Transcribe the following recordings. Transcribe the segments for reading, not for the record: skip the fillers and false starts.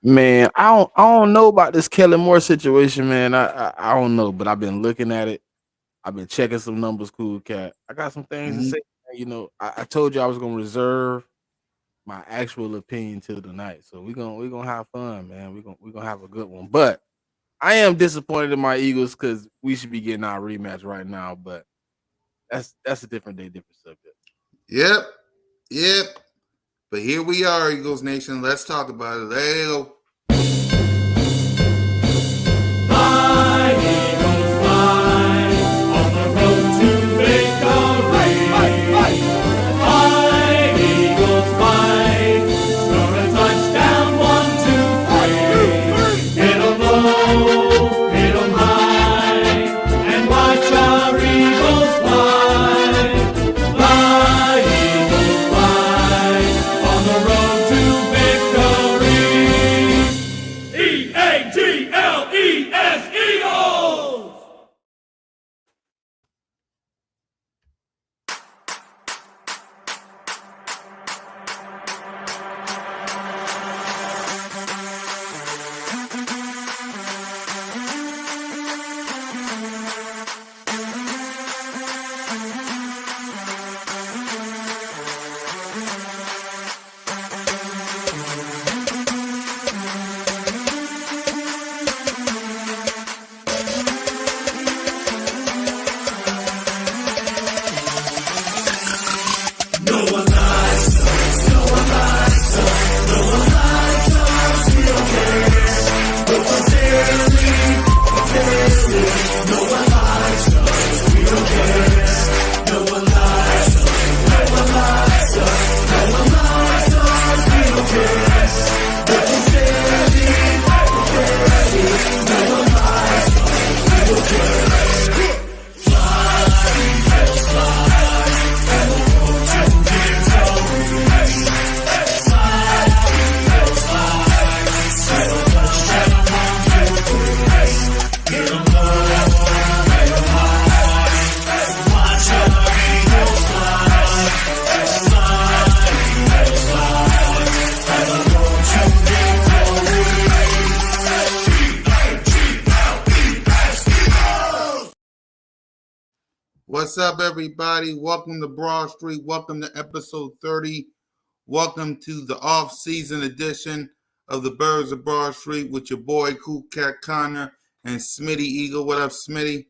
Man, I don't know about this Kellen Moore situation, man. I don't know, but I've been looking at it. I've been checking some numbers, cool cat. I got some things to Hmm. say. I told you I was gonna reserve my actual opinion till tonight. So we're gonna have fun, man. We're gonna have a good one. But I am disappointed in my Eagles because we should be getting our rematch right now. But that's a different day, different subject. Yep, yep. But here we are, Eagles Nation. Let's talk about it. There you go. Fly, Eagles, fly, on the road to victory. Fly, Eagles, fly, score a touchdown, 1, 2, 3. Hit 'em low, hit 'em high, and watch our Eagles fly. Fly, Eagles, fly, on the road to victory. Eagles! Eagles! What's up, everybody? Welcome to Broad Street. Welcome to episode 30. Welcome to the off-season edition of the Birds of Broad Street with your boy Cool Cat Connor and Smitty Eagle. What up, Smitty?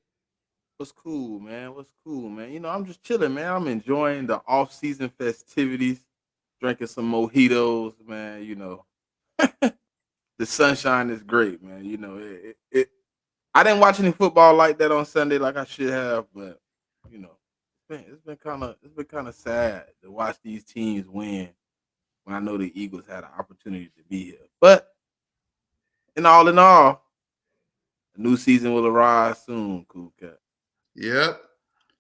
What's cool, man? What's cool, man? I'm just chilling, man. I'm enjoying the off-season festivities, drinking some mojitos, man. The sunshine is great, man. I didn't watch any football like that on Sunday, like I should have, but it's been kind of sad to watch these teams win when I know the Eagles had an opportunity to be here. But in all, a new season will arrive soon, cool cat. Yep.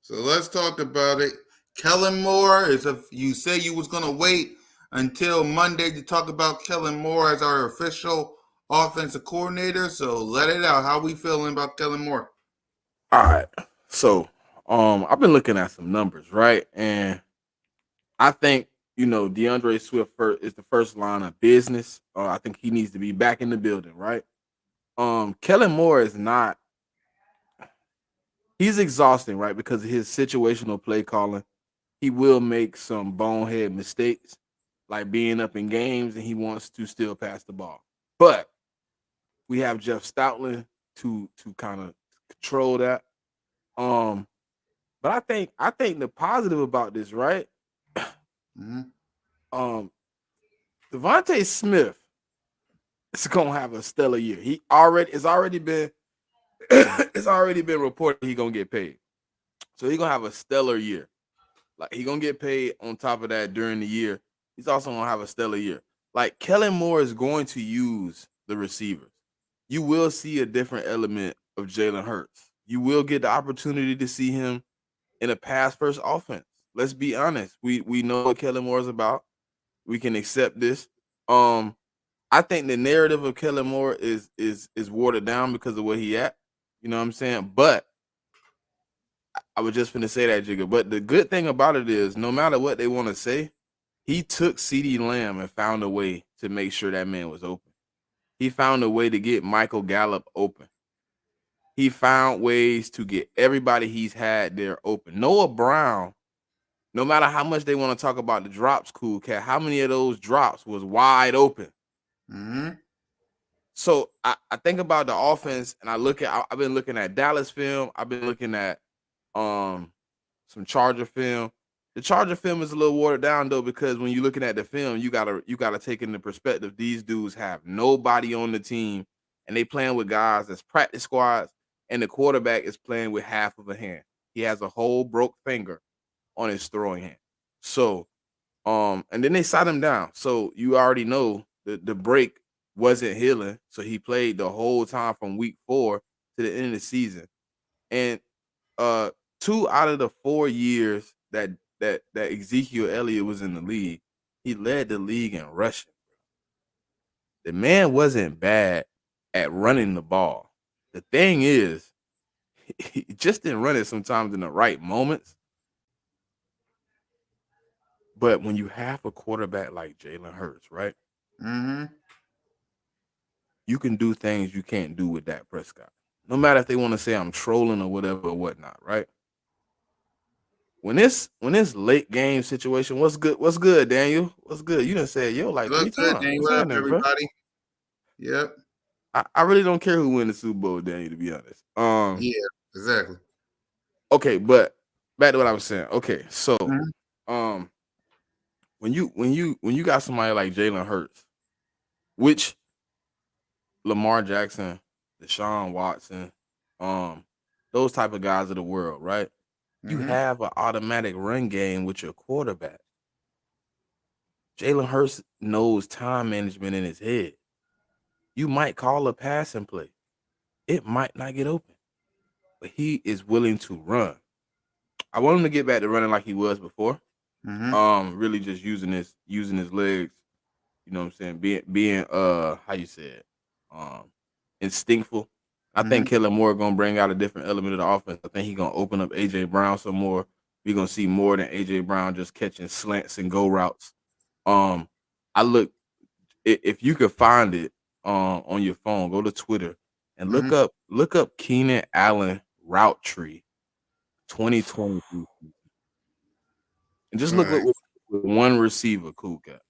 So let's talk about it. Kellen Moore is you say you was gonna wait until Monday to talk about Kellen Moore as our official offensive coordinator. So let it out. How we feeling about Kellen Moore? All right. So, I've been looking at some numbers, right? And I think, DeAndre Swift is the first line of business. I think he needs to be back in the building, right? Kellen Moore is not he's exhausting, right? Because of his situational play calling. He will make some bonehead mistakes, like being up in games and he wants to still pass the ball. But we have Jeff Stoutland to kind of control that. Um, but I think the positive about this, right? Mm-hmm. Um, Devontae Smith is gonna have a stellar year. It's already been reported he gonna get paid. So he's gonna have a stellar year. Like he gonna get paid on top of that during the year. He's also gonna have a stellar year. Like Kellen Moore is going to use the receivers. You will see a different element of Jalen Hurts. You will get the opportunity to see him in a pass first offense. Let's be honest. We know what Kellen Moore is about. We can accept this. Um, I think the narrative of Kellen Moore is watered down because of where he at. You know what I'm saying? But I was just finna say that, Jigga. But the good thing about it is, no matter what they want to say, he took CeeDee Lamb and found a way to make sure that man was open. He found a way to get Michael Gallup open. He found ways to get everybody he's had there open. Noah Brown, no matter how much they want to talk about the drops, cool cat, how many of those drops was wide open? Mm-hmm. So I think about the offense and I've been looking at Dallas film. I've been looking at some Charger film. The Charger film is a little watered down though, because when you're looking at the film, you gotta take into perspective these dudes have nobody on the team and they playing with guys that's practice squads, and the quarterback is playing with half of a hand. He has a whole broke finger on his throwing hand. So and then they sat him down. So you already know the break wasn't healing. So he played the whole time from week 4 to the end of the season. And 2 out of the 4 years that Ezekiel Elliott was in the league, he led the league in rushing. The man wasn't bad at running the ball. The thing is, he just didn't run it sometimes in the right moments. But when you have a quarterback like Jalen Hurts, right? Mm-hmm. You can do things you can't do with Dak Prescott. No matter if they want to say I'm trolling or whatever or whatnot, right? When this late game situation, what's good? What's good, Daniel? What's good? You done said yo like You 3 look good, times. Danny. What's What up, happening, bro? everybody? Yep. I really don't care who win the Super Bowl, Daniel, to be honest. Yeah, exactly. Okay, but back to what I was saying. Okay, so Mhm. um when you got somebody like Jalen Hurts, which Lamar Jackson, Deshaun Watson, those type of guys of the world, right? You Mhm. have an automatic run game with your quarterback. Jalen Hurts knows time management in his head. You might call a passing play. It might not get open, but he is willing to run. I want him to get back to running like he was before. Mhm. Really just using his legs. You know what I'm saying? Being how you say it, instinctful. I think Mhm. Kellen Moore gonna bring out a different element of the offense. I think he gonna open up AJ Brown some more. We're gonna see more than AJ Brown just catching slants and go routes. Um, I look if you could find it on your phone, go to Twitter and Mhm. look up Keenan Allen route tree 2023 and just All look right. with one receiver, cool cat.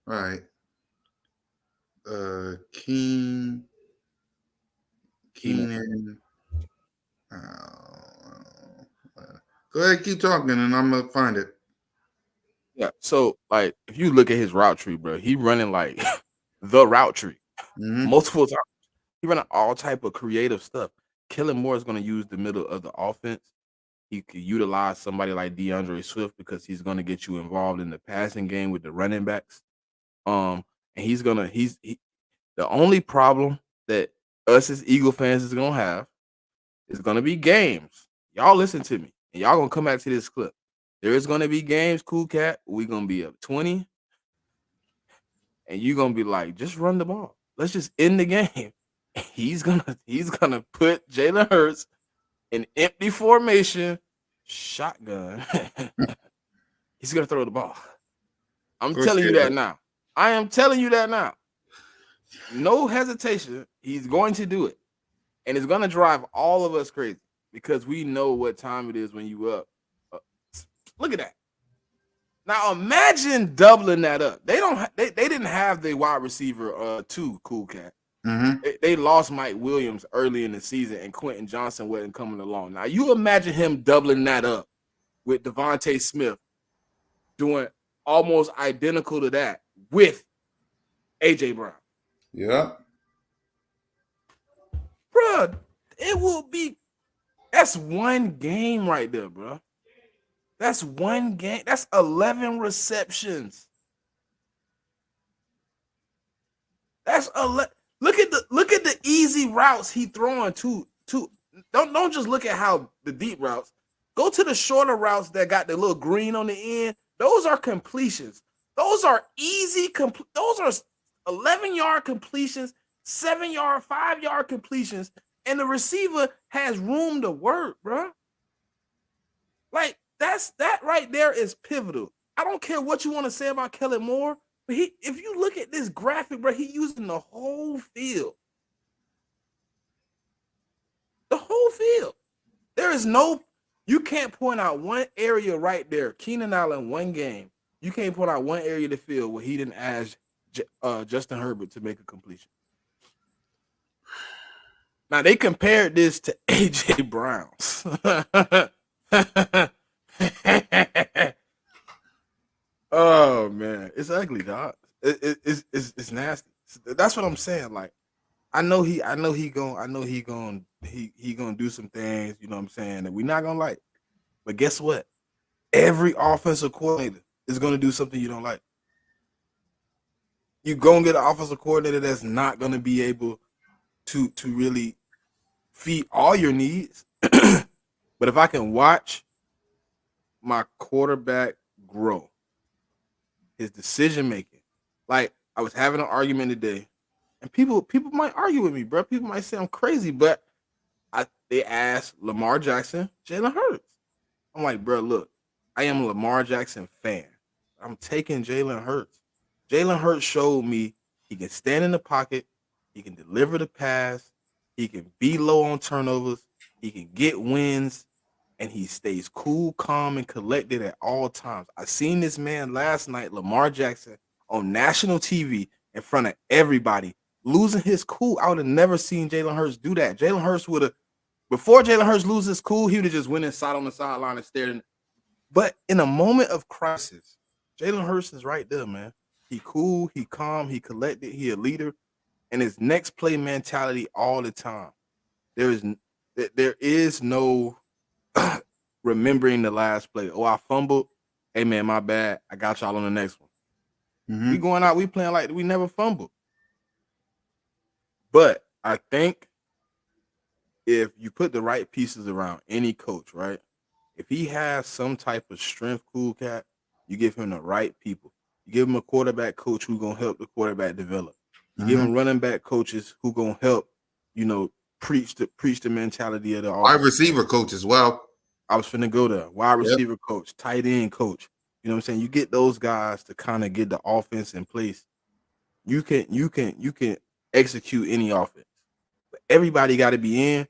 All right. Keenan. Keenan. Go ahead, keep talking, and I'm gonna find it. Yeah. So like if you look at his route tree, bro, he running like the route tree Mhm. multiple times. He running all type of creative stuff. Kellen Moore is going to use the middle of the offense. He could utilize somebody like DeAndre Swift because he's going to get you involved in the passing game with the running backs. And the only problem that us as Eagle fans is gonna have is gonna be games. Y'all listen to me, and y'all gonna come back to this clip. There is gonna be games, cool cat. We gonna be up 20, and you gonna be like, just run the ball. Let's just end the game. He's gonna put Jalen Hurts in empty formation, shotgun. He's gonna throw the ball. I'm Of course, telling you yeah. that now. I am telling you that now. No hesitation. He's going to do it. And it's gonna drive all of us crazy because we know what time it is when you up. Uh, Look at that. Now imagine doubling that up. They didn't have the wide receiver two cool cat. Mhm. They lost Mike Williams early in the season and Quentin Johnson wasn't coming along. Now you imagine him doubling that up with Devontae Smith doing almost identical to that with AJ Brown. Yep. Bruh, it will be that's one game right there, bro. That's one game. That's 11 receptions. That's a look at the easy routes he throwing to don't just look at how the deep routes. Go to the shorter routes that got the little green on the end. Those are completions. Those are easy those are 11-yard completions, 7-yard, 5-yard completions, and the receiver has room to work, bro. Like that right there is pivotal. I don't care what you want to say about Kellen Moore. But if you look at this graphic, bro, he using the whole field. The whole field. There is no, you can't point out one area right there. Keenan Allen, one game. You can't point out one area of the field where he didn't ask Justin Herbert to make a completion. Now they compared this to AJ Brown's. Oh man, it's ugly, dog. It's nasty. That's what I'm saying. Like, I know he gonna do some things. You know what I'm saying, that we're not gonna like. But guess what? Every offensive coordinator is gonna do something you don't like. You gonna get an offensive coordinator that's not gonna be able to really feed all your needs. But if I can watch my quarterback grow, his decision making, like I was having an argument today, and people might argue with me, bro. People might say I'm crazy, but they asked Lamar Jackson, Jalen Hurts. I'm like, bro, look, I am a Lamar Jackson fan. I'm taking Jalen Hurts. Jalen Hurts showed me he can stand in the pocket, he can deliver the pass, he can be low on turnovers, he can get wins, and he stays cool, calm, and collected at all times. I seen this man last night, Lamar Jackson, on national TV in front of everybody, losing his cool. I would have never seen Jalen Hurts do that. Jalen Hurts would have, before Jalen Hurts loses his cool, he would have just went and sat on the sideline and stared. But in a moment of crisis, Jalen Hurts is right there, man. He cool, he calm, he collected, he a leader, and his next play mentality all the time. There is no remembering the last play. Oh, I fumbled. Hey man, my bad. I got y'all on the next one. Mm-hmm. We going out, we playing like we never fumbled. But I think if you put the right pieces around any coach, right? If he has some type of strength, cool cat, you give him the right people. You give him a quarterback coach who's gonna help the quarterback develop. You give him running back coaches who gonna help, preach the mentality of the offense. Wide receiver coach as well. I was finna go there. Wide receiver coach, tight end coach. You know what I'm saying? You get those guys to kind of get the offense in place. You can execute any offense. But everybody got to be in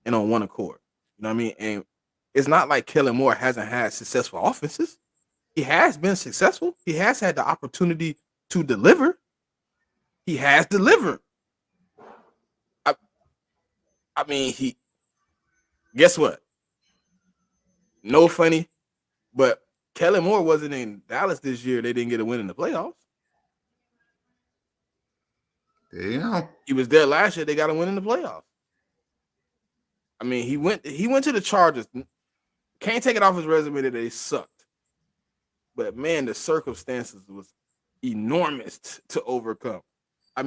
and on one accord. You know what I mean? And it's not like Kellen Moore hasn't had successful offenses. He has been successful. He has had the opportunity to deliver. He has delivered. I mean, guess what? No funny, but Kellen Moore wasn't in Dallas this year. They didn't get a win in the playoffs. Yeah. He was there last year. They got a win in the playoffs. I mean, he went to the Chargers. Can't take it off his resume that they sucked. But man, the circumstances was enormous to overcome. But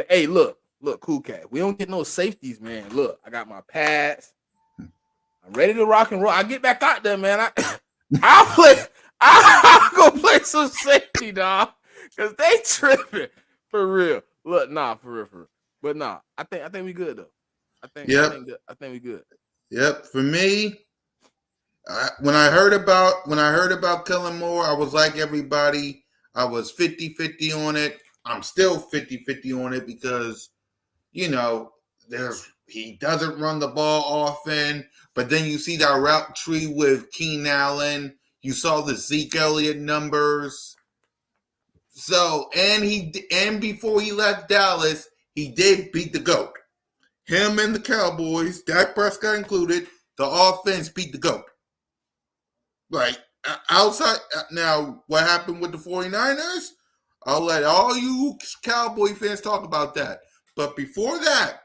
hey, look, cool cat. We don't get no safeties, man. Look, I got my pads. I'm ready to rock and roll. I get back out there, man. I'll go play some safety, dog. Cause they tripping for real. Look, for real. But I think we good though. I think we good. Yep. For me, when I heard about Kellen Moore, I was like everybody. I was 50-50 on it. I'm still 50-50 on it because, he doesn't run the ball often. But then you see that route tree with Keenan Allen. You saw the Zeke Elliott numbers. So, and before he left Dallas, he did beat the GOAT. Him and the Cowboys, Dak Prescott included, the offense beat the GOAT. Like, outside, now, what happened with the 49ers? I'll let all you Cowboy fans talk about that. But before that,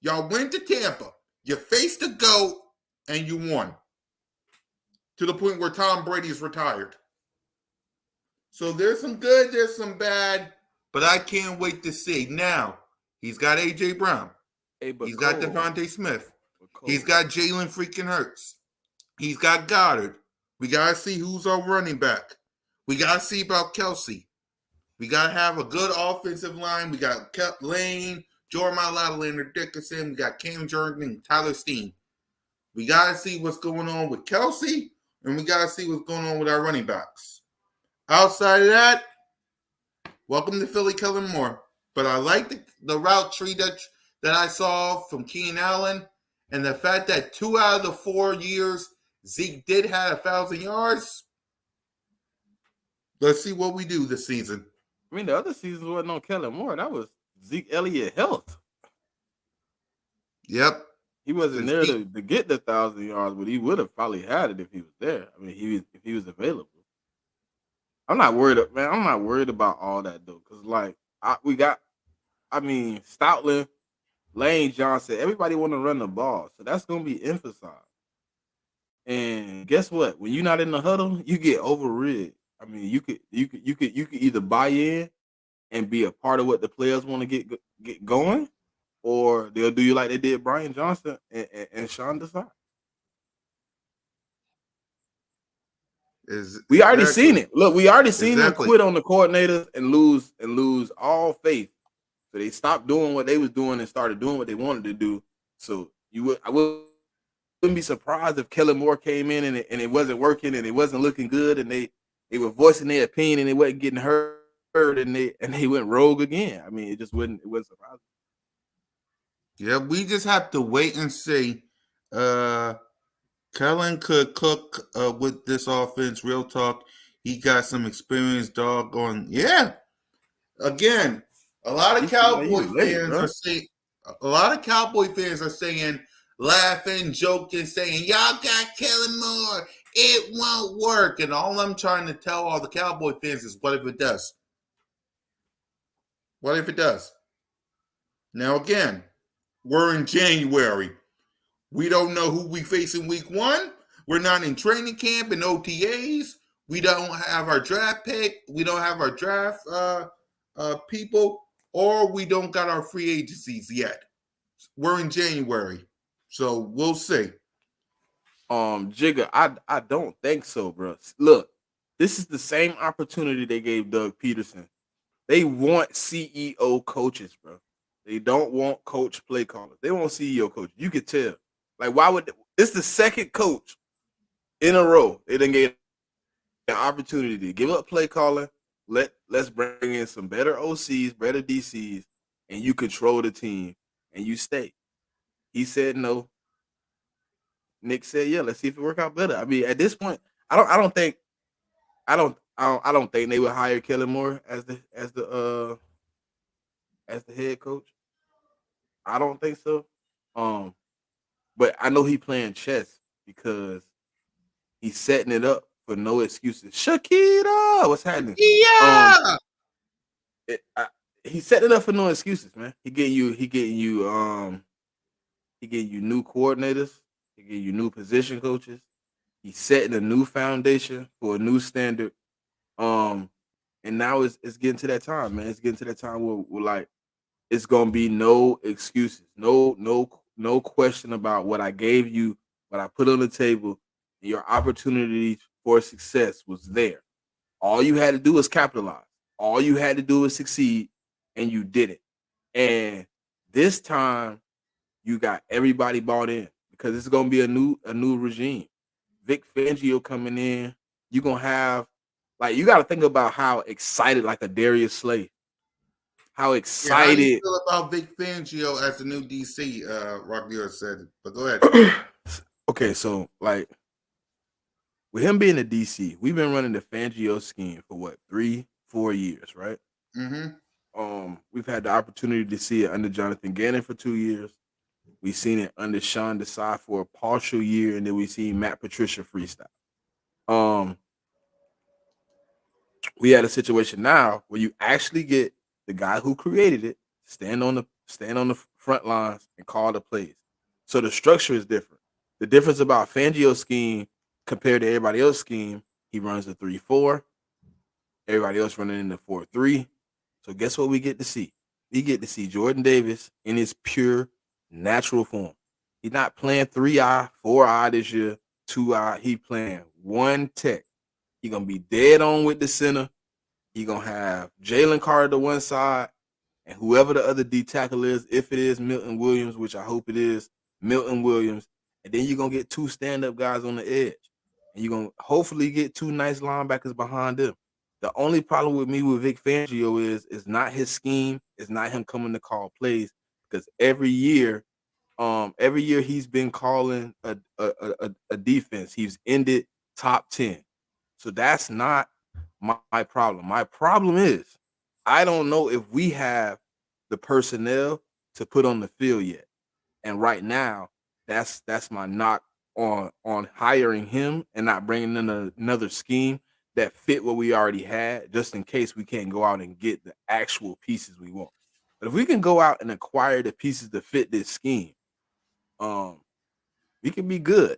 y'all went to Tampa. You faced the GOAT, and you won. To the point where Tom Brady's retired. So there's some good, there's some bad, but I can't wait to see. Now, he's got A.J. Brown. He's got Devontae Smith. He's got Jalen freaking Hurts. He's got Goddard. We got to see who's our running back. We got to see about Kelsey. We got to have a good offensive line. We got Lane, Jordan Mailata, Leonard Dickerson. We got Cam Jordan and Tyler Steen. We got to see what's going on with Kelsey and we got to see what's going on with our running backs. Outside of that, welcome to Philly, Kellen Moore. But I like the route tree that I saw from Keenan Allen, and the fact that 2 out of the 4 years Zeke did have 1,000 yards. Let's see what we do this season. I mean, the other season wasn't on Kellen Moore. That was Zeke Elliott health. Yep. He wasn't there to get the 1,000 yards, but he would have probably had it if he was there. I mean, if he was available. I'm not worried, man. I'm not worried about all that though, because Stoutland, Lane Johnson, everybody want to run the ball, so that's gonna be emphasized. And guess what? When you're not in the huddle, you get overrid. I mean, you could either buy in and be a part of what the players want to get going, or they'll do you like they did Brian Johnson and Sean Desai. We already seen it. Look, we already seen them quit on the coordinators and lose all faith. So they stopped doing what they was doing and started doing what they wanted to do. So I wouldn't be surprised if Kellen Moore came in and it wasn't working and it wasn't looking good and they were voicing their opinion and they wasn't getting hurt and they went rogue again. I mean, it wasn't surprising. Yeah, we just have to wait and see. Kellen could cook with this offense. Real talk. He got some experience, doggone. Yeah. Again, a lot of Cowboy fans are saying, laughing, joking, saying, y'all got Kellen Moore. It won't work. And all I'm trying to tell all the Cowboy fans is, what if it does? What if it does? Now, again, we're in January. We don't know who we face in week 1. We're not in training camp and OTAs. We don't have our draft pick. We don't have our draft people, or we don't got our free agencies yet. We're in January, so we'll see. Jigga, I don't think so, bro. Look, this is the same opportunity they gave Doug Peterson. They want CEO coaches, bro. They don't want coach play callers. They want CEO coaches. You could tell. Like, why would this the second coach in a row they didn't get an opportunity to give up play calling? Let's bring in some better OCs, better DCs, and you control the team and you stay. He said no. Nick said yeah. Let's see if it work out better. I mean, at this point, I don't think they would hire Kellen Moore as the head coach. I don't think so. But I know he playing chess because he's setting it up for no excuses. Shakira, what's happening? Yeah. He's setting it up for no excuses, man. He getting you new coordinators. He getting you new position coaches. He's setting a new foundation for a new standard. And now it's getting to that time, man. It's getting to that time where like it's gonna be no excuses, no question about what I gave you, what I put on the table. Your opportunity for success was there. All you had to do was capitalize. All you had to do was succeed, and you did it. And this time, you got everybody bought in because it's gonna be a new regime. Vic Fangio coming in. You're gonna have you got to think about how excited like a Darius Slay. How excited! How do you feel about Vic Fangio as the new DC? Rocklear said, but go ahead. Okay, so like with him being a DC, we've been running the Fangio scheme for what 3-4 years, right? Mm-hmm. We've had the opportunity to see it under Jonathan Gannon for 2 years. We've seen it under Sean Desai for a partial year, and then we seen Matt Patricia freestyle. We had a situation now where you actually get the guy who created it stand on the front lines and call the plays. So the structure is different. The difference about Fangio's scheme compared to everybody else's scheme, he runs the 3-4. Everybody else running in the 4-3. So guess what we get to see? We get to see Jordan Davis in his pure natural form. He's not playing 3-eye, 4-eye this year, 2-eye. He playing one tech. He's gonna be dead on with the center. He's gonna have Jalen Carter to one side, and whoever the other D tackle is, if it is Milton Williams, which I hope it is, Milton Williams, and then you're gonna get 2 stand-up guys on the edge. and you're gonna hopefully get two nice linebackers behind them. The only problem with me with Vic Fangio is not his scheme, it's not him coming to call plays because every year he's been calling a defense. He's ended top 10. So that's not my problem. My problem is I don't know if we have the personnel to put on the field yet. And right now, that's my knock on hiring him and not bringing in another scheme that fit what we already had, just in case we can't go out and get the actual pieces we want. But if we can go out and acquire the pieces to fit this scheme, um, we could be good.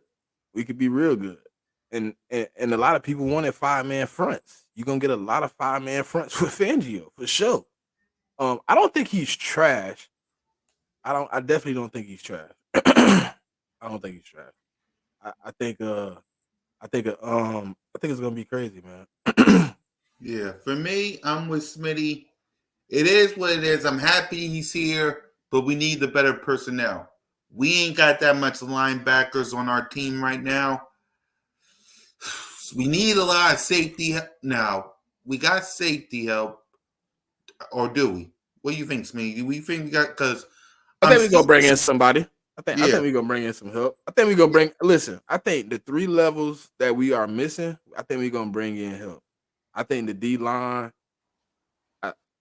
We could be real good. And a lot of people wanted 5-man fronts. You're gonna get a lot of 5-man fronts with Fangio for sure. I don't think he's trash. I definitely don't think he's trash. I don't think he's trash. I think I think it's gonna be crazy, man. Yeah, for me, I'm with Smitty. It is what it is. I'm happy he's here, but we need the better personnel. We ain't got that much linebackers on our team right now. We need a lot of safety now. We got safety help, or do we? What do you think, Smitty? Do we think we got? Because I I'm think we're still gonna bring in somebody. I yeah. think we're gonna bring in some help. I think we're gonna bring listen, I think the 3 levels that we are missing, I think we're gonna bring in help. I think the D line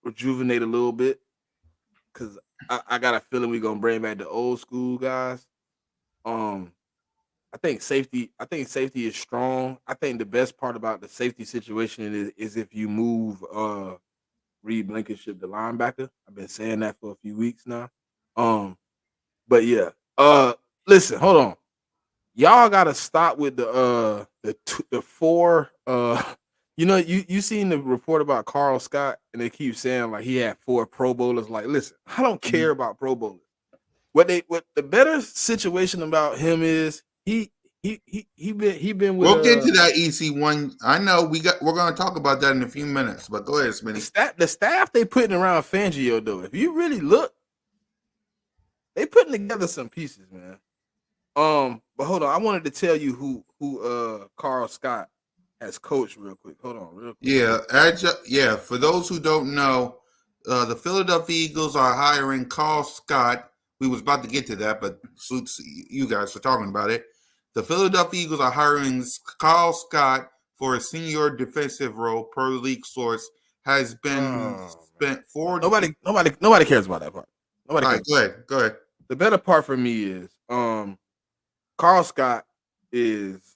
rejuvenate a little bit because I got a feeling we're gonna bring back the old school guys. Um I think safety is strong. I think the best part about the safety situation is if you move Reed Blankenship to linebacker. I've been saying that for a few weeks now. Um but yeah. Listen, hold on. Y'all gotta stop with the 4 you seen the report about Carl Scott and they keep saying like he had 4 pro bowlers. Like, listen, I don't care about pro bowlers. What the better situation about him is he been with We'll get to that EC1. I know we're gonna talk about that in a few minutes, but go ahead, Smitty. the staff they putting around Fangio though. If you really look, they putting together some pieces, man. But hold on, I wanted to tell you who Carl Scott has coached real quick. Hold on, real quick. Yeah. For those who don't know, the Philadelphia Eagles are hiring Carl Scott. We was about to get to that, but suits you guys for talking about it. The Philadelphia Eagles are hiring Carl Scott for a senior defensive role, per league source. Has been spent 4. Nobody cares about that part. Nobody All cares. right, go ahead. The better part for me is Carl Scott is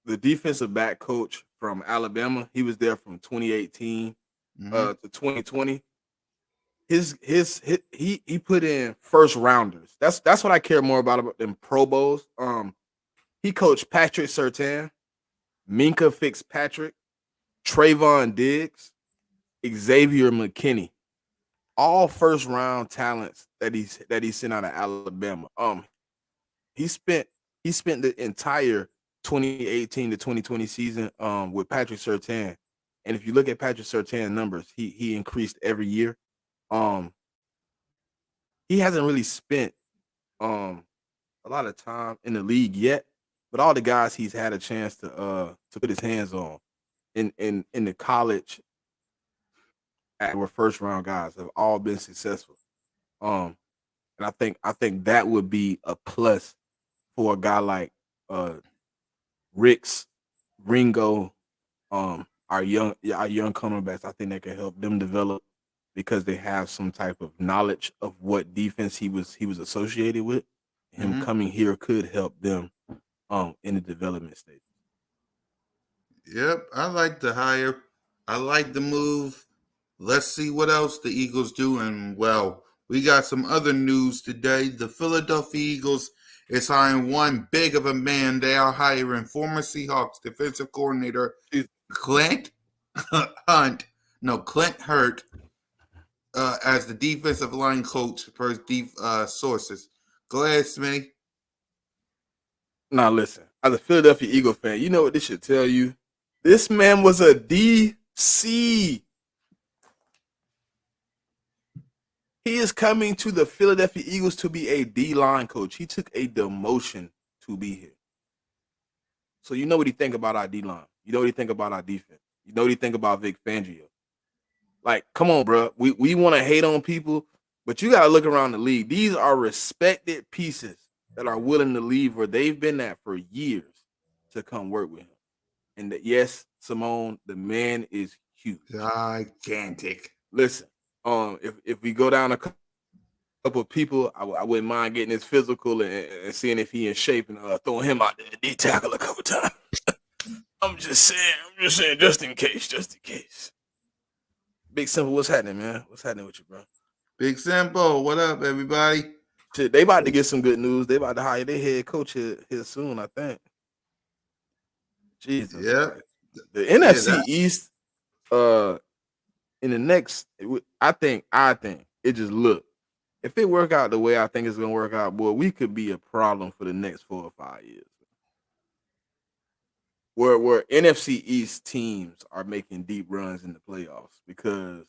the defensive back coach from Alabama. He was there from 2018 to 2020. He put in first rounders. That's what I care more about than Pro Bowls. He coached Patrick Surtain, Minka Fitzpatrick, Trayvon Diggs, Xavier McKinney, all first round talents that he sent out of Alabama. He spent the entire 2018 to 2020 season with Patrick Surtain. And if you look at Patrick Surtain's numbers, he increased every year. He hasn't really spent a lot of time in the league yet, but all the guys he's had a chance to put his hands on in the college were first round guys have all been successful. And I think that would be a plus for a guy like Ricks, Ringo, our young cornerbacks. I think that can help them develop because they have some type of knowledge of what defense he was associated with. Him coming here could help them in the development stage. Yep, I like the hire. I like the move. Let's see what else the Eagles do. And, well, we got some other news today. The Philadelphia Eagles is hiring one big of a man. They are hiring former Seahawks defensive coordinator Clint Hurt as the defensive line coach per sources. Go ahead, Smitty. Now, listen, as a Philadelphia Eagle fan, you know what this should tell you? This man was a DC. He is coming to the Philadelphia Eagles to be a D-line coach. He took a demotion to be here. So you know what he think about our D line. You know what he think about our defense. You know what he think about Vic Fangio. Like, come on, bro. We want to hate on people, but you got to look around the league. These are respected pieces that are willing to leave where they've been at for years to come work with him. And yes, Simone, the man is huge, gigantic. Listen, if we go down a couple of people, I wouldn't mind getting his physical and seeing if he in shape and throwing him out there to D tackle a couple times. I'm just saying, just in case. Big Simple, what's happening, man? What's happening with you, bro? Big Simple, what up, everybody? Shit, they about to get some good news. They about to hire their head coach here soon, I think. Jesus. Yeah. The NFC East, in the next, I think it just look. If it work out the way I think it's gonna work out, boy, we could be a problem for the next 4 or 5 years. Where NFC East teams are making deep runs in the playoffs, because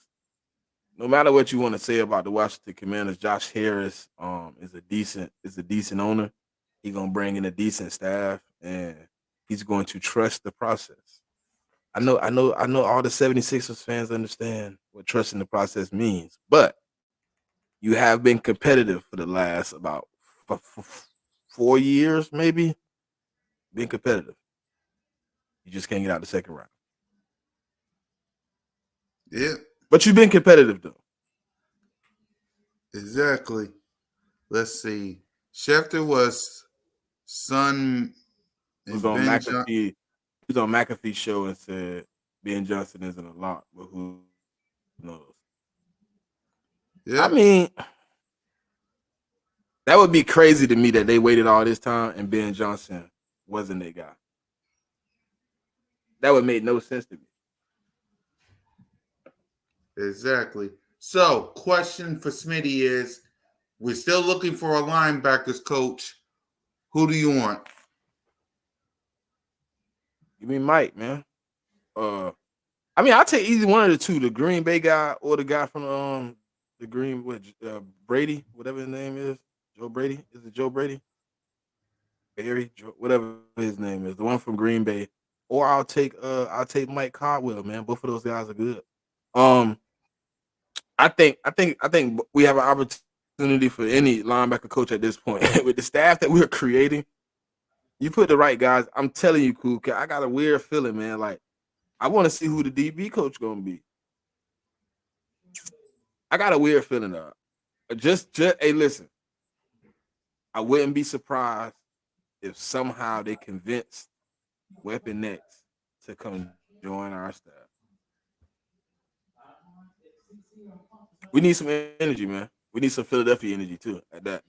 no matter what you want to say about the Washington Commanders, Josh Harris is a decent owner. He's gonna bring in a decent staff, and he's going to trust the process. I know all the 76ers fans understand what trusting the process means, but you have been competitive for the last about 4 years, maybe. Been competitive. You just can't get out the second round. Yeah. But you've been competitive, though. Exactly. Let's see. Schefter was Son He was and on Ben McAfee. He was on McAfee's show and said Ben Johnson isn't a lot, but who knows? Yeah. I mean, that would be crazy to me that they waited all this time and Ben Johnson wasn't that guy. That would make no sense to me. Exactly. So, question for Smitty is, we're still looking for a linebackers coach. Who do you want? Give me Mike, man. I mean, I'll take either one of the two, the Green Bay guy or the guy from the Green Brady, whatever his name is. Joe Brady. Is it Joe Brady? Barry, whatever his name is, the one from Green Bay. Or I'll take Mike Caldwell, man. Both of those guys are good. I think we have an opportunity for any linebacker coach at this point. With the staff that we're creating, you put the right guys. I'm telling you, cool. I got a weird feeling, man. Like, I want to see who the DB coach gonna be. I got a weird feeling of just hey, listen. I wouldn't be surprised if somehow they convinced Weapon X to come join our staff. We need some energy, man. We need some Philadelphia energy too. At that,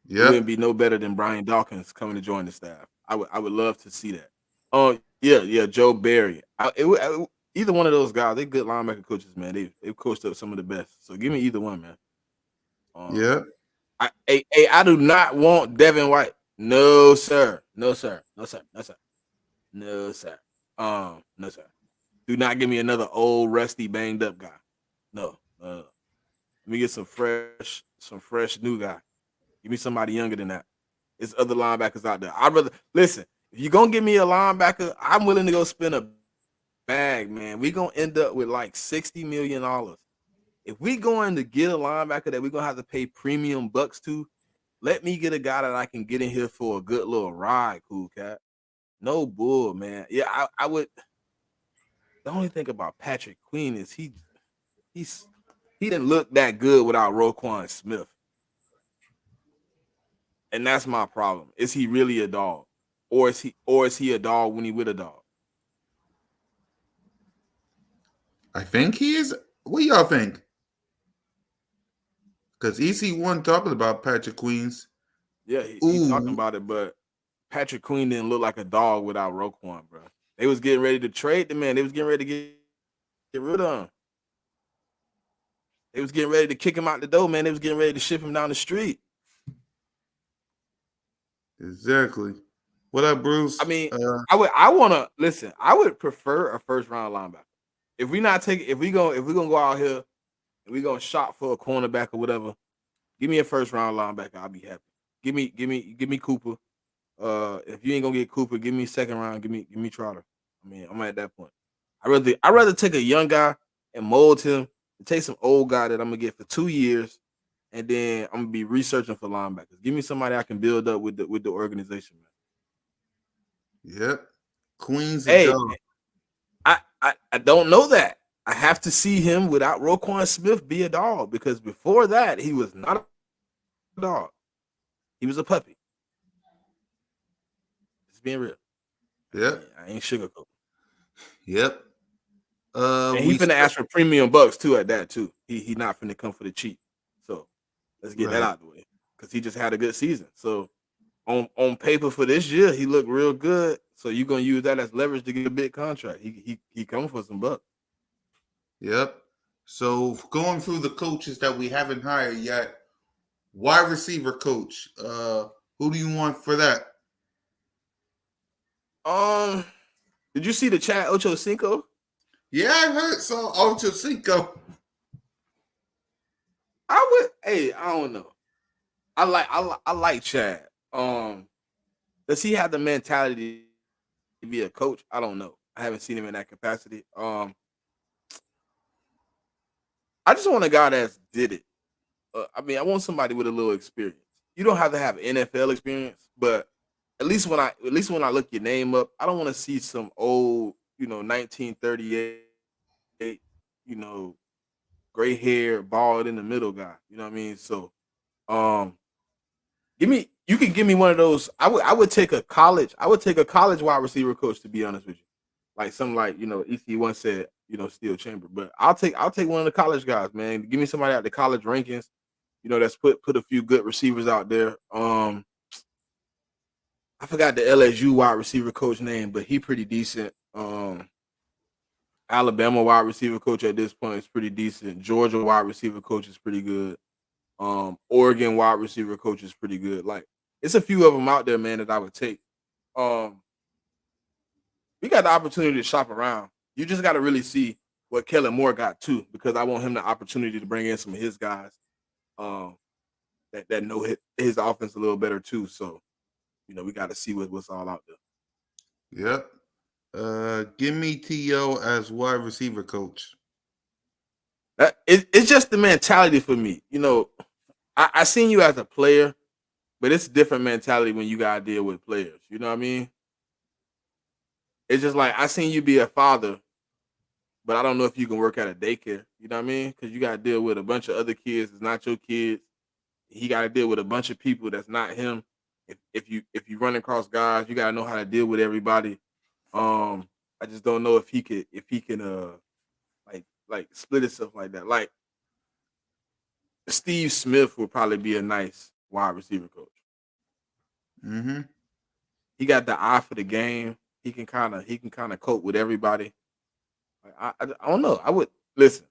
it wouldn't be no better than Brian Dawkins coming to join the staff. I would love to see that. Oh yeah, Joe Barry. Either one of those guys, they good linebacker coaches, man. They've coached up some of the best. So give me either one, man. I do not want Devin White. No, sir. No, sir. No, sir. No, sir. No, sir. No, sir. Do not give me another old, rusty, banged up guy. No. Let me get some fresh new guy. Give me somebody younger than that. There's other linebackers out there. I'd rather listen. If you're gonna give me a linebacker, I'm willing to go spend a bag, man. We're gonna end up with like $60 million. If we going to get a linebacker that we're gonna have to pay premium bucks to, let me get a guy that I can get in here for a good little ride, cool cat. No bull, man. Yeah, I would. The only thing about Patrick Queen is he didn't look that good without Roquan Smith. And that's my problem. Is he really a dog? Or is he a dog when he with a dog? I think he is. What do y'all think? Because EC1 talking about Patrick Queens. Yeah, he talking about it, but Patrick Queen didn't look like a dog without Roquan, bro. They was getting ready to trade the man. They was getting ready to get rid of him. They was getting ready to kick him out the door, man. They was getting ready to ship him down the street. Exactly. What up, Bruce? I mean, I would prefer a first round linebacker. If we gonna go out here and we gonna shop for a cornerback or whatever, give me a first round linebacker. I'll be happy. Give me Cooper. If you ain't gonna get Cooper, give me second round. Give me Trotter. I mean, I'm at that point. I rather take a young guy and mold him and take some old guy that I'm gonna get for 2 years, and then I'm gonna be researching for linebackers. Give me somebody I can build up with the organization, man. Yep. Queen's a Hey, dog. I don't know that. I have to see him without Roquan Smith be a dog because before that he was not a dog. He was a puppy. Just being real. Yep. I ain't sugarcoat. Yep. And he We finna ask for premium bucks too at that too. He not finna come for the cheap. So let's get that right. out of the way. Because he just had a good season. So on paper for this year, he looked real good. So you're gonna use that as leverage to get a big contract. He coming for some bucks. Yep. So going through the coaches that we haven't hired yet, wide receiver coach. Who do you want for that? Um, did you see the Chad Ochocinco? Yeah, I heard so. Ocho Cinco. I don't know. I like Chad. Does he have the mentality to be a coach? I don't know. I haven't seen him in that capacity. I just want a guy that's did it. I mean, I want somebody with a little experience. You don't have to have NFL experience, but at least when I look your name up, I don't want to see some old, 1938, you know, gray hair, bald in the middle guy. You know what I mean? So, um, you can give me one of those. I would take a college wide receiver coach to be honest with you, like some like EC once said, Steel Chamber. But I'll take one of the college guys, man. Give me somebody out the college rankings, that's put a few good receivers out there. I forgot the LSU wide receiver coach name, but he pretty decent. Alabama wide receiver coach at this point is pretty decent. Georgia wide receiver coach is pretty good. Oregon wide receiver coach is pretty good. Like it's a few of them out there, man, that I would take. Um, we got the opportunity to shop around. You just got to really see what Kellen Moore got too, because I want him the opportunity to bring in some of his guys um, that know his offense a little better too. So we got to see what's all out there. Yep. Give me To as wide receiver coach. It's just the mentality for me. I seen you as a player, but it's a different mentality when you got to deal with players. You know what I mean? It's just like I seen you be a father, but I don't know if you can work at a daycare. You know what I mean? Because you got to deal with a bunch of other kids. It's not your kids. He got to deal with a bunch of people that's not him. If you run across guys, you got to know how to deal with everybody. I just don't know if he can like split itself like that. Like Steve Smith would probably be a nice wide receiver coach. Mm-hmm. He got the eye for the game. He can kind of cope with everybody. Like, I don't know. I would listen.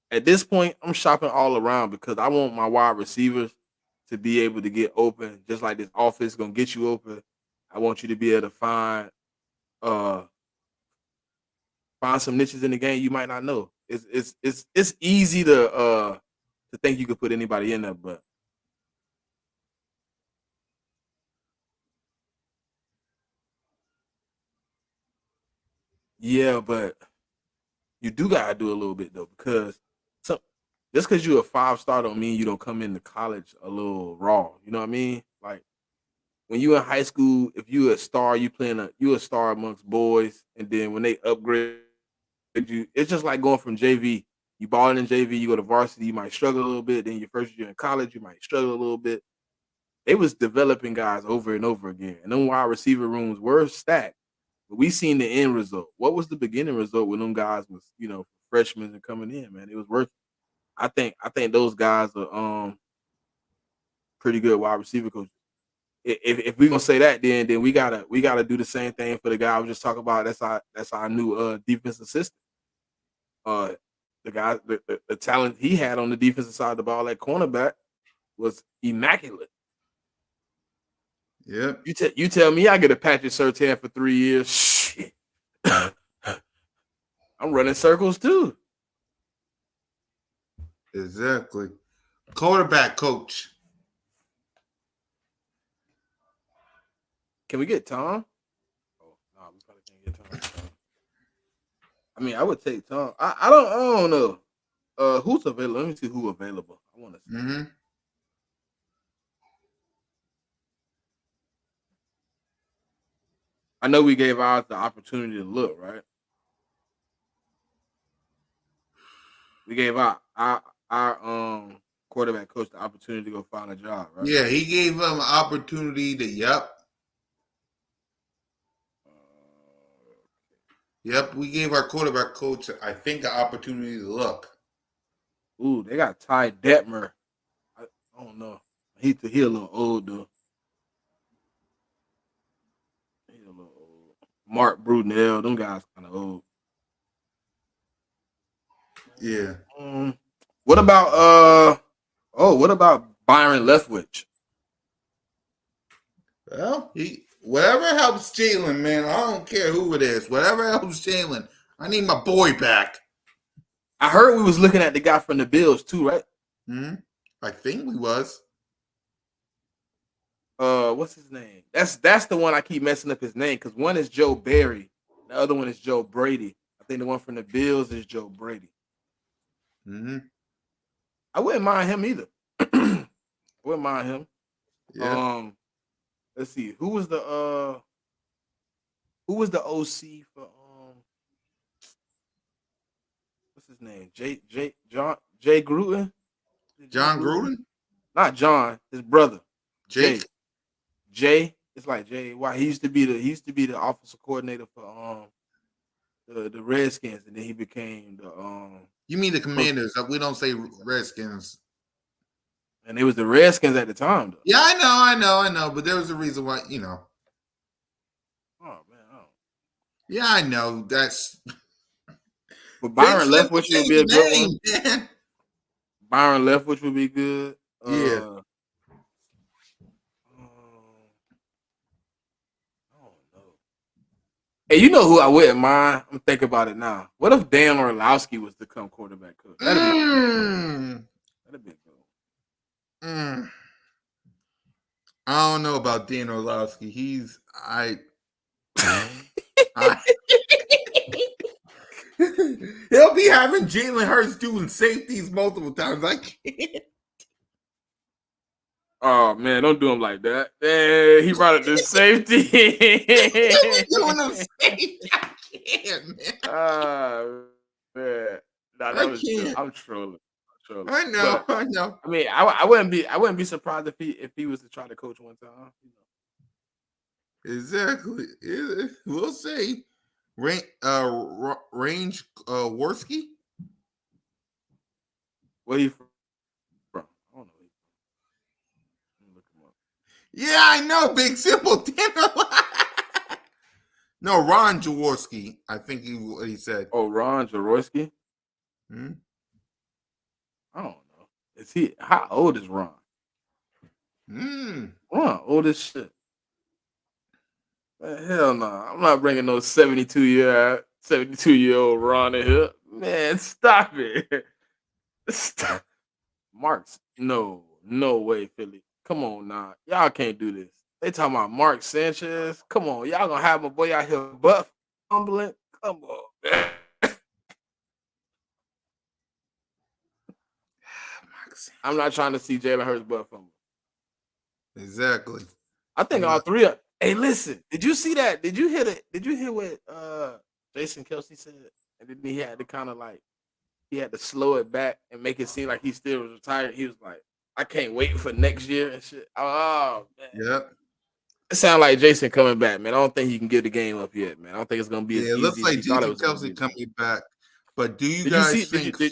At this point, I'm shopping all around because I want my wide receivers to be able to get open, just like this offense gonna get you open. I want you to be able to uh find some niches in the game you might not know. It's easy to think you could put anybody in there, but yeah, but you do gotta do a little bit though, because some just because you're a 5 star don't mean you don't come into college a little raw. You know what I mean? Like when you in high school, if you a star, you a star amongst boys, and then when they upgrade you, it's just like going from JV. You balling in JV, you go to varsity, you might struggle a little bit. Then your first year in college, you might struggle a little bit. They was developing guys over and over again, and them wide receiver rooms were stacked. But we seen the end result. What was the beginning result when them guys was freshmen and coming in? Man, it was working. I think those guys are pretty good wide receiver coaches. If we gonna say that, then we gotta do the same thing for the guy I was just talking about. That's our new defensive assistant. Uh, the talent he had on the defensive side of the ball at cornerback was immaculate. Yep. You tell me I get a Patrick Surtain for 3 years. Shit. I'm running circles too. Exactly. Quarterback coach. Can we get Tom? Oh no, we probably can't get Tom. I mean, I would take Tom. I don't know. Who's available? Let me see who available. I want to see. Mm-hmm. I know we gave ours the opportunity to look, right? We gave our quarterback coach the opportunity to go find a job, right? Yeah, he gave him an opportunity to. Yep. We gave our quarterback coach, I think, an opportunity to look. Ooh, they got Ty Detmer. I don't know. He a little old though. He a little old. Mark Brunell, them guys kind of old. Yeah. What about what about Byron Leftwich? Well, whatever helps Jalen, man. I don't care who it is. Whatever helps Jalen. I need my boy back. I heard we was looking at the guy from the Bills too, right? Hmm. I think we was. What's his name? That's the one I keep messing up his name because one is Joe Barry, the other one is Joe Brady. I think the one from the Bills is Joe Brady. Mm-hmm. I wouldn't mind him either. I wouldn't mind him. Yeah. Let's see. Who was the OC for what's his name? Jay Gruden? John Gruden? Not John, his brother. Jake? Jay. It's like Jay. Why he used to be the offensive coordinator for the Redskins, and then he became the You mean the Commanders? We don't say Redskins. and it was the Redskins at the time though. Yeah, I know. But there was a reason why, Oh man, Yeah, I know. That's but Byron Fix him to Leftwich would change be a the good name, one. man. Byron Leftwich would be good. Yeah. I don't know. Hey, you know who I wouldn't mind? I'm thinking about it now. What if Dan Orlowski was to come quarterback coach? That'd be good. Mm. I don't know about Dan Orlowski. He'll be having Jalen Hurts doing safeties multiple times. I can't. Oh man, don't do him like that. Hey, he brought up the safety. Doing them safety. I can't, man. Man. Nah, I that was can't. I'm trolling. I know. But I know. I mean, I wouldn't be surprised if he was to try to coach one time. Exactly. Yeah, we'll see. Range Worski? Where he from? I don't know. Let me look him up. Yeah, I know. Big simple dinner. No, Ron Jaworski. I think what he said. Oh, Ron Jaworski? Hmm? I don't know. How old is Ron? Hmm. Ron, old as shit. Man, hell no. I'm not bringing no 72-year-old Ron in here. Man, stop it. Stop. Mark's no way, Philly. Come on now. Y'all can't do this. They talking about Mark Sanchez. Come on. Y'all gonna have my boy out here butt fumbling? Come on, man. I'm not trying to see Jalen Hurts butt fumble. Exactly. I think all three of. Hey, listen. Did you see that? Did you hear that? Did you hear what Jason Kelsey said? And then he had to kind of like he had to slow it back and make it seem like he still was retired. He was like, I can't wait for next year and shit. Oh man. Yep. It sounds like Jason coming back, man. I don't think he can give the game up yet, man. I don't think it's gonna be as Yeah, it looks easy as like he thought it Jason was gonna Kelsey be. coming back. But do you Did you guys see? think Did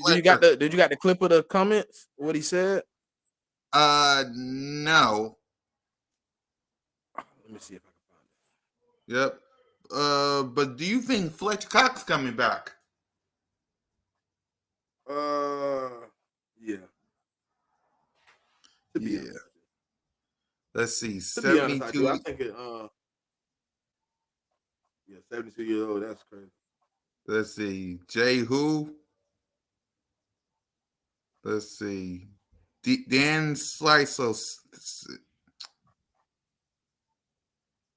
you got the clip of the comments? What he said? No. Let me see if I can find it. Yep. But do you think Fletcher Cox coming back? Yeah. Yeah. Let's see. To be honest, I do. 72. I think it. 72 years old. That's crazy. Let's see. Jay who? Let's see. Dan Slice.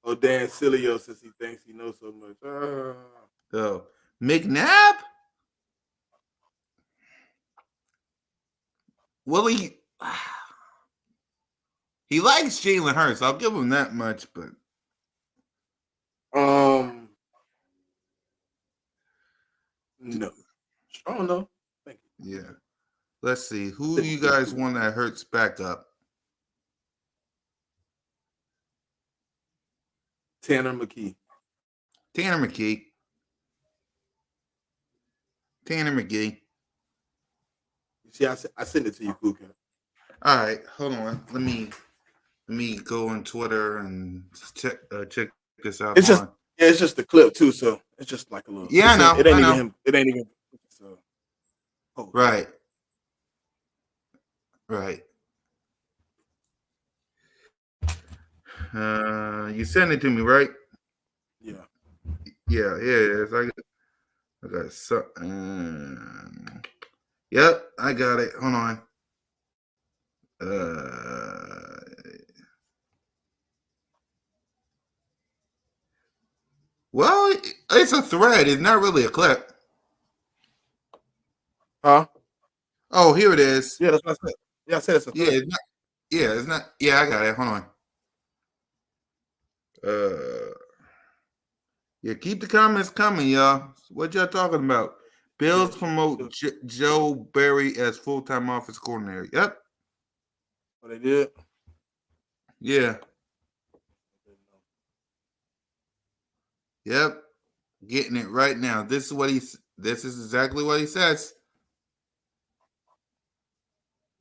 Oh, Dan Silio since he thinks he knows so much. So McNabb? Well, he likes Jalen Hurts. I'll give him that much, but No. I don't know. Thank you. yeah. Let's see. Who Send you it to you, guys too. want that Hurts back up? Tanner McKee. Tanner McKee. Tanner McGee. You see, I sent it to you, Kuka. All right, hold on. Let me go on Twitter and check this out. It's Hold just on. yeah, it's just the clip too, so it's just like a little. Yeah, I know. It ain't I even know. him. It ain't even. So, post. Right. Right. You sent it to me, right? Yeah. Yeah. Yes. I got so. Yep, I got it. Hold on. Well, it's a thread. It's not really a clip. Huh? Oh, here it is. Yeah, that's what I said. Yeah, I said it's a Yeah, threat. it's not. Yeah, it's not. Yeah, I got it. Hold on. Yeah, keep the comments coming, y'all. What y'all talking about? Yeah. Bills promote Joe Barry as full-time office coordinator. Yep. What they did? Yeah. Yep. Getting it right now. This is exactly what he says.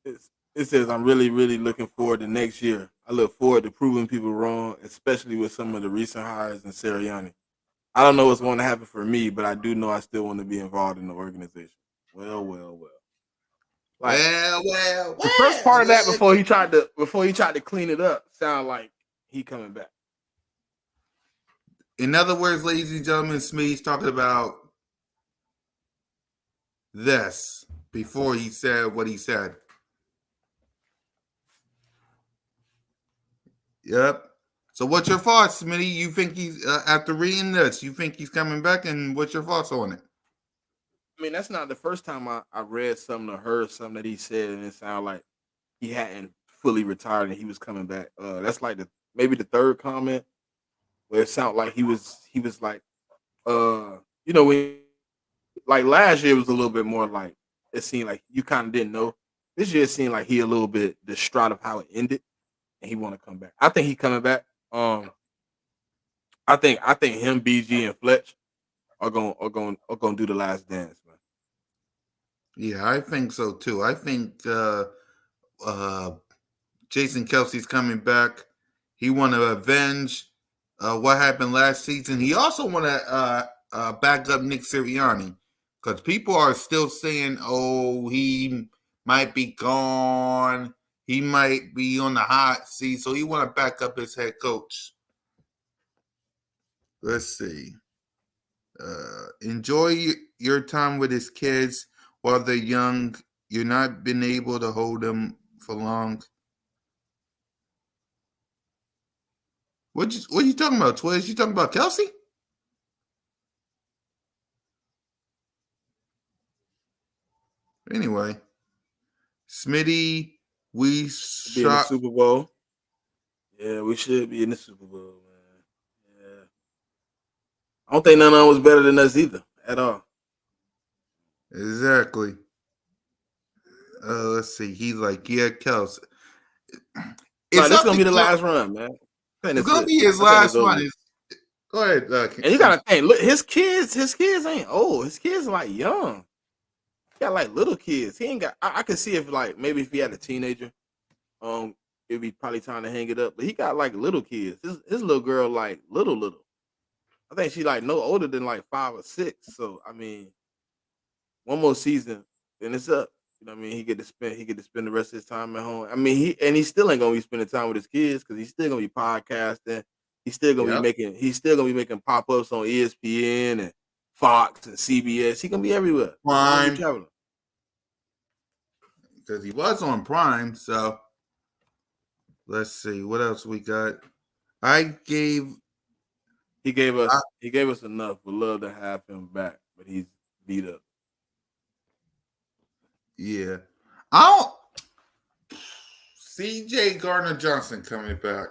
It says I'm really, really looking forward to next year. I look forward to proving people wrong, especially with some of the recent hires in Sirianni. I don't know what's going to happen for me, but I do know I still want to be involved in the organization. Well, well, well. Like the first part of that before he tried to clean it up sound like he coming back. In other words, ladies and gentlemen, Smee's talking about this before he said what he said. Yep. So what's your thoughts, Smitty? You think he's after reading this, you think he's coming back, and what's your thoughts on it? I mean, that's not the first time I read something or heard something that he said and it sounded like he hadn't fully retired and he was coming back. That's like maybe the third comment where it sounded like he was like when like last year was a little bit more like it seemed like you kind of didn't know. This year it seemed like he a little bit distraught of how it ended and he want to come back. I think he coming back. I think him, BG, and Fletch are gonna do the last dance, man. Yeah, I think so too. I think Jason Kelsey's coming back. He want to avenge what happened last season. He also want to back up Nick Sirianni because people are still saying, "Oh, he might be gone. He might be on the hot seat." So he want to back up his head coach. Let's see. Enjoy your time with his kids while they're young. You're not been able to hold them for long. What you talking about, Twiz? You talking about Kelsey? Anyway, Smitty, we Be in the shot. Super Bowl. Yeah, we should be in the Super Bowl, man. Yeah. I don't think none of them was better than us either, at all. Exactly. Let's see. He's like, yeah, Kelsey. No, It's this is up gonna to be the Kel- last run, man. I think It's that's gonna it. be his I think it's last over one. with. Go ahead, And you gotta think, look, his kids ain't old. His kids are like young. He got like little kids. He ain't got. I could see if like maybe if he had a teenager, it'd be probably time to hang it up. But he got like little kids. His little girl like little. I think she like no older than like 5 or 6. So I mean, one more season, then it's up. You know what I mean? He get to spend the rest of his time at home. I mean, he still ain't gonna be spending time with his kids because he's still gonna be podcasting. Yep. He's still gonna be making pop ups on ESPN and Fox and CBS. He gonna be everywhere. He gonna be Prime traveling. because he was on Prime. So let's see what else we got. I gave He gave us enough. We'd love to have him back, but he's beat up. Yeah. I don't. C.J. Gardner Johnson coming back.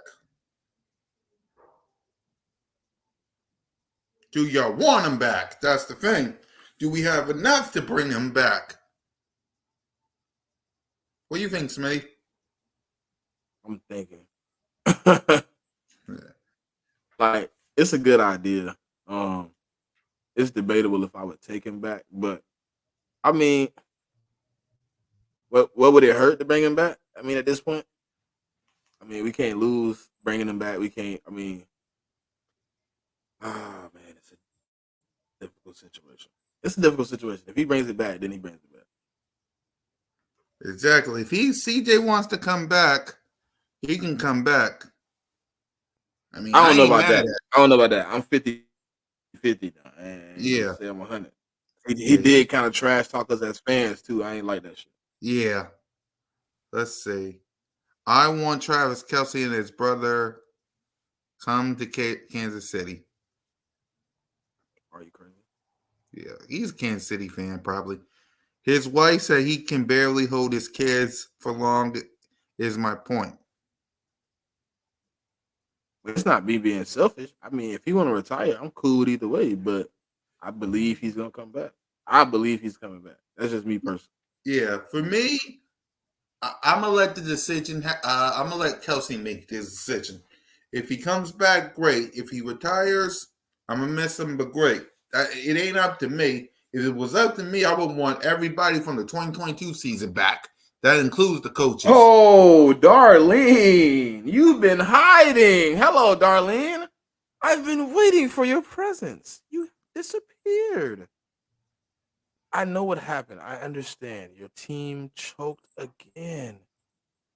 Do y'all want him back? That's the thing. Do we have enough to bring him back? What do you think, Smitty? I'm thinking. Like, it's a good idea. It's debatable if I would take him back, but I mean, what would it hurt to bring him back? I mean, at this point, I mean, we can't lose bringing him back. We can't. I mean, ah man, it's a difficult situation. It's a difficult situation. If he brings it back, then he brings it back. Exactly. If CJ wants to come back, he can come back. I mean, I don't know ain't about mad that. at that. I don't know about that. I'm 50-50 now. I ain't Yeah. gonna say I'm 100. He Yeah. did kind of trash talk us as fans too. I ain't like that shit. Yeah. Let's see. I want Travis Kelce and his brother come to Kansas City. Are you crazy? Yeah, he's a Kansas City fan, probably. His wife said he can barely hold his kids for long, is my point. It's not me being selfish. I mean, if he want to retire, I'm cool with either way. But I believe he's gonna come back. I believe he's coming back. That's just me personally. Yeah, for me, I'm gonna let the decision. I'm gonna let Kelsey make this decision. If he comes back, great. If he retires, I'm gonna miss him, but great. It ain't up to me. If it was up to me, I would want everybody from the 2022 season back. That includes the coaches. Oh, Darlene, you've been hiding. Hello, Darlene. I've been waiting for your presence. You disappeared. I know what happened. I understand. Your team choked again.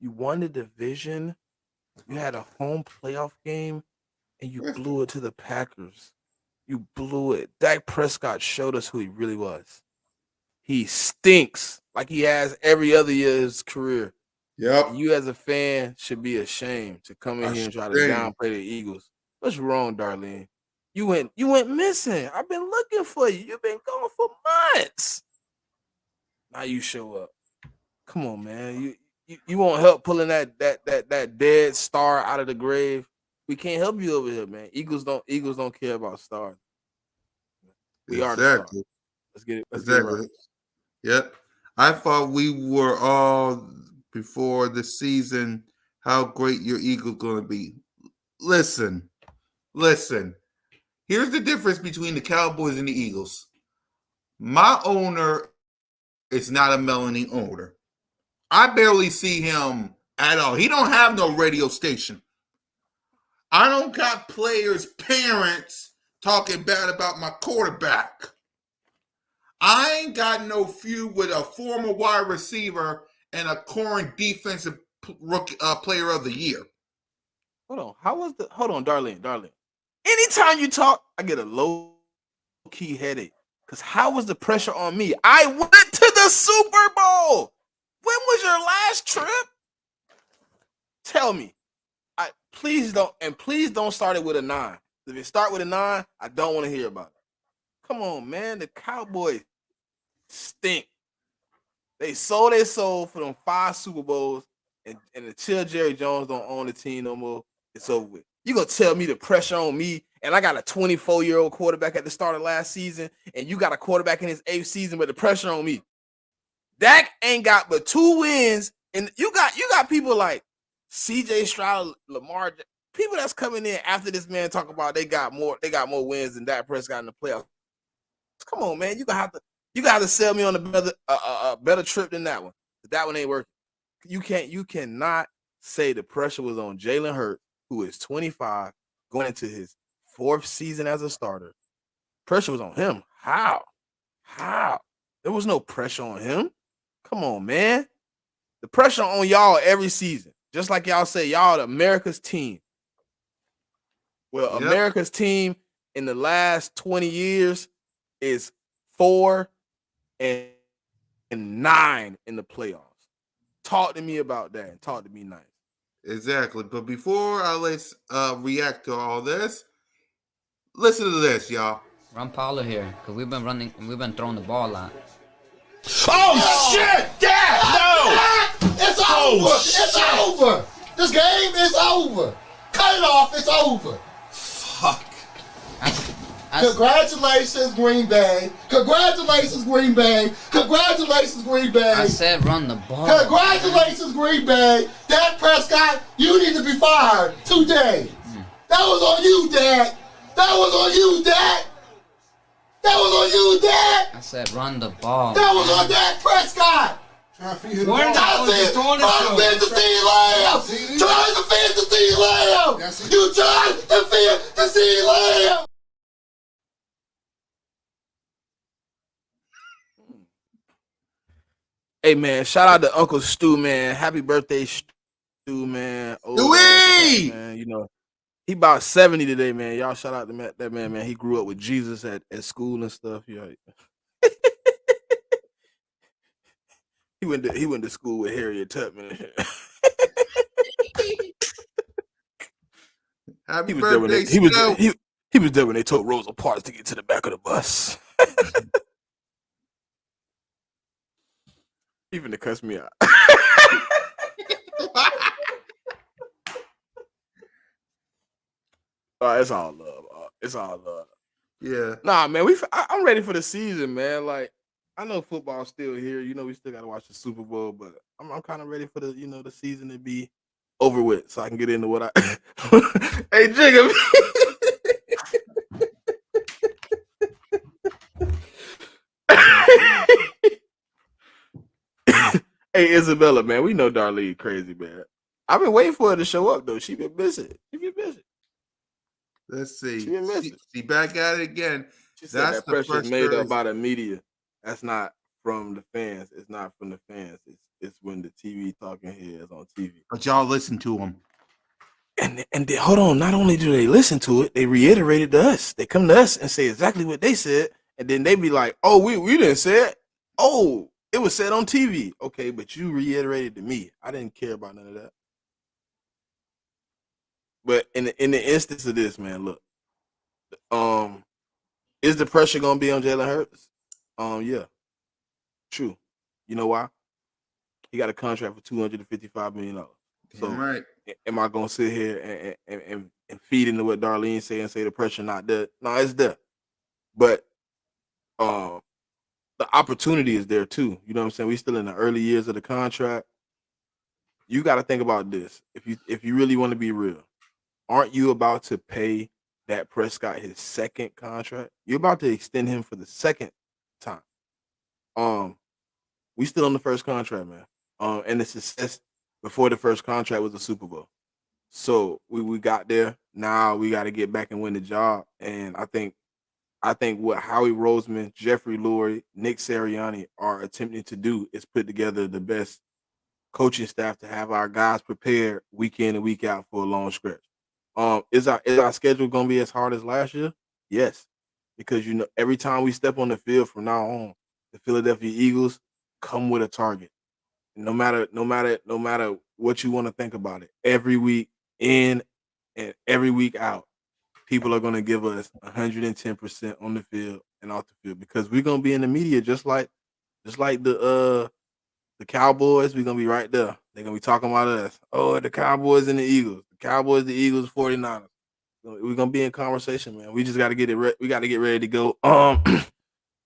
You won the division. You had a home playoff game, and you blew it to the Packers. You blew it. Dak Prescott showed us who he really was. He stinks like he has every other year of his career. Yep. And you as a fan should be ashamed to come in here and try to downplay the Eagles. What's wrong, Darlene? You went missing. I've been looking for you. You've been gone for months. Now you show up. Come on, man. You won't help pulling that dead star out of the grave. We can't help you over here, man. Eagles don't care about stars. We are the stars. Let's get it right. Yep. I thought we were all before the season how great your Eagles going to be. Listen. Here's the difference between the Cowboys and the Eagles. My owner is not a Melanie owner. I barely see him at all. He don't have no radio station. I don't got players' parents talking bad about my quarterback. I ain't got no feud with a former wide receiver and a current defensive rookie, player of the year. Hold on. Hold on, Darlene. Anytime you talk, I get a low key headache. Cause how was the pressure on me? I went to the Super Bowl. When was your last trip? Tell me. Please don't start it with a 9. If you start with a 9, I don't want to hear about it. Come on, man. The Cowboys stink. They sold their soul for them 5 Super Bowls, and until Jerry Jones don't own the team no more, it's over with. You gonna tell me the pressure on me, and I got a 24-year-old quarterback at the start of last season, and you got a quarterback in his 8th season, but the pressure on me. Dak ain't got but 2 wins, and you got people like C.J. Stroud, Lamar, people that's coming in after this man talk about they got more wins than Dak Prescott in the playoffs. Come on, man, you gonna have to sell me on a better trip than that one. That one ain't working. You cannot say the pressure was on Jalen Hurts, who is 25, going into his 4th season as a starter. Pressure was on him. How? There was no pressure on him. Come on, man. The pressure on y'all every season. Just like y'all say, y'all America's team. Well, Yep. America's team in the last 20 years is 4 and 9 in the playoffs. Talk to me about that and talk to me nice. Exactly. But before I let's react to all this, Listen to this, y'all. Run Paulo here, because we've been throwing the ball a lot. Oh, shit! Dad, no! It's over! It's over! This game is over! Cut it off, it's over! Fuck. Congratulations, Green Bay! Congratulations, Green Bay! Congratulations, Green Bay! I said run the ball. Congratulations, Green Bay! Dak Prescott, you need to be fired today! That was on you, Dak! That was on you, Dak! That was on you, Dak! I said run the ball. That was on Dak Prescott! Trying to feed Trying to defend the CeeDee Lamb! Trying to defend the CeeDee Lamb! You trying to defend the CeeDee Lamb! Hey man, shout out to Uncle Stu, man. Happy birthday, Stu, man. Louis! Man, you know, he about 70 today, man. Y'all shout out to that man, man. He grew up with Jesus at school and stuff. Yeah. He went to school with Harriet Tubman. Happy He was there when birthday, he was there when they took Rosa Parks to get to the back of the bus. Even to cuss me out. It's all love. It's all love. Yeah. Nah, man, I'm ready for the season, man. Like, I know football's still here. You know, we still gotta watch the Super Bowl, but I'm kind of ready for the season to be over with, so I can get into what I. Hey, Jigga. Hey, Isabella, man, we know Darlene crazy, man. I've been waiting for her to show up though. She been busy. Let's see. She been missing. She back at it again. She said that pressure is made up by the media. That's not from the fans. It's not from the fans. It's when the TV talking heads on TV. But y'all listen to them. And hold on. Not only do they listen to it, they reiterate it to us. They come to us and say exactly what they said, and then they be like, "Oh, we didn't say it. Oh, it was said on TV. Okay, but you reiterated to me. I didn't care about none of that." But in the instance of this, man, look, is the pressure gonna be on Jalen Hurts? Yeah, true. You know why? He got a contract for $255 million. So, right. Am I gonna sit here and feed into what Darlene say and say the pressure not there? No, it's there. But the opportunity is there too. You know what I'm saying? We still in the early years of the contract. You got to think about this. If you really want to be real, aren't you about to pay Dak Prescott his second contract? You're about to extend him for the second time. We still on the first contract, man. And the success before the first contract was the Super Bowl. So we got there. Now we got to get back and win the job. And I think what Howie Roseman, Jeffrey Lurie, Nick Sirianni are attempting to do is put together the best coaching staff to have our guys prepared week in and week out for a long stretch. Is our schedule gonna be as hard as last year? Yes, because every time we step on the field from now on, the Philadelphia Eagles come with a target. No matter what you want to think about it, every week in and every week out, people are gonna give us 110% on the field and off the field because we're gonna be in the media just like the Cowboys. We're gonna be right there. They're gonna be talking about us. Oh, the Cowboys and the Eagles. The Cowboys, the Eagles, 49ers. We're gonna be in conversation, man. We just gotta get it we gotta get ready to go.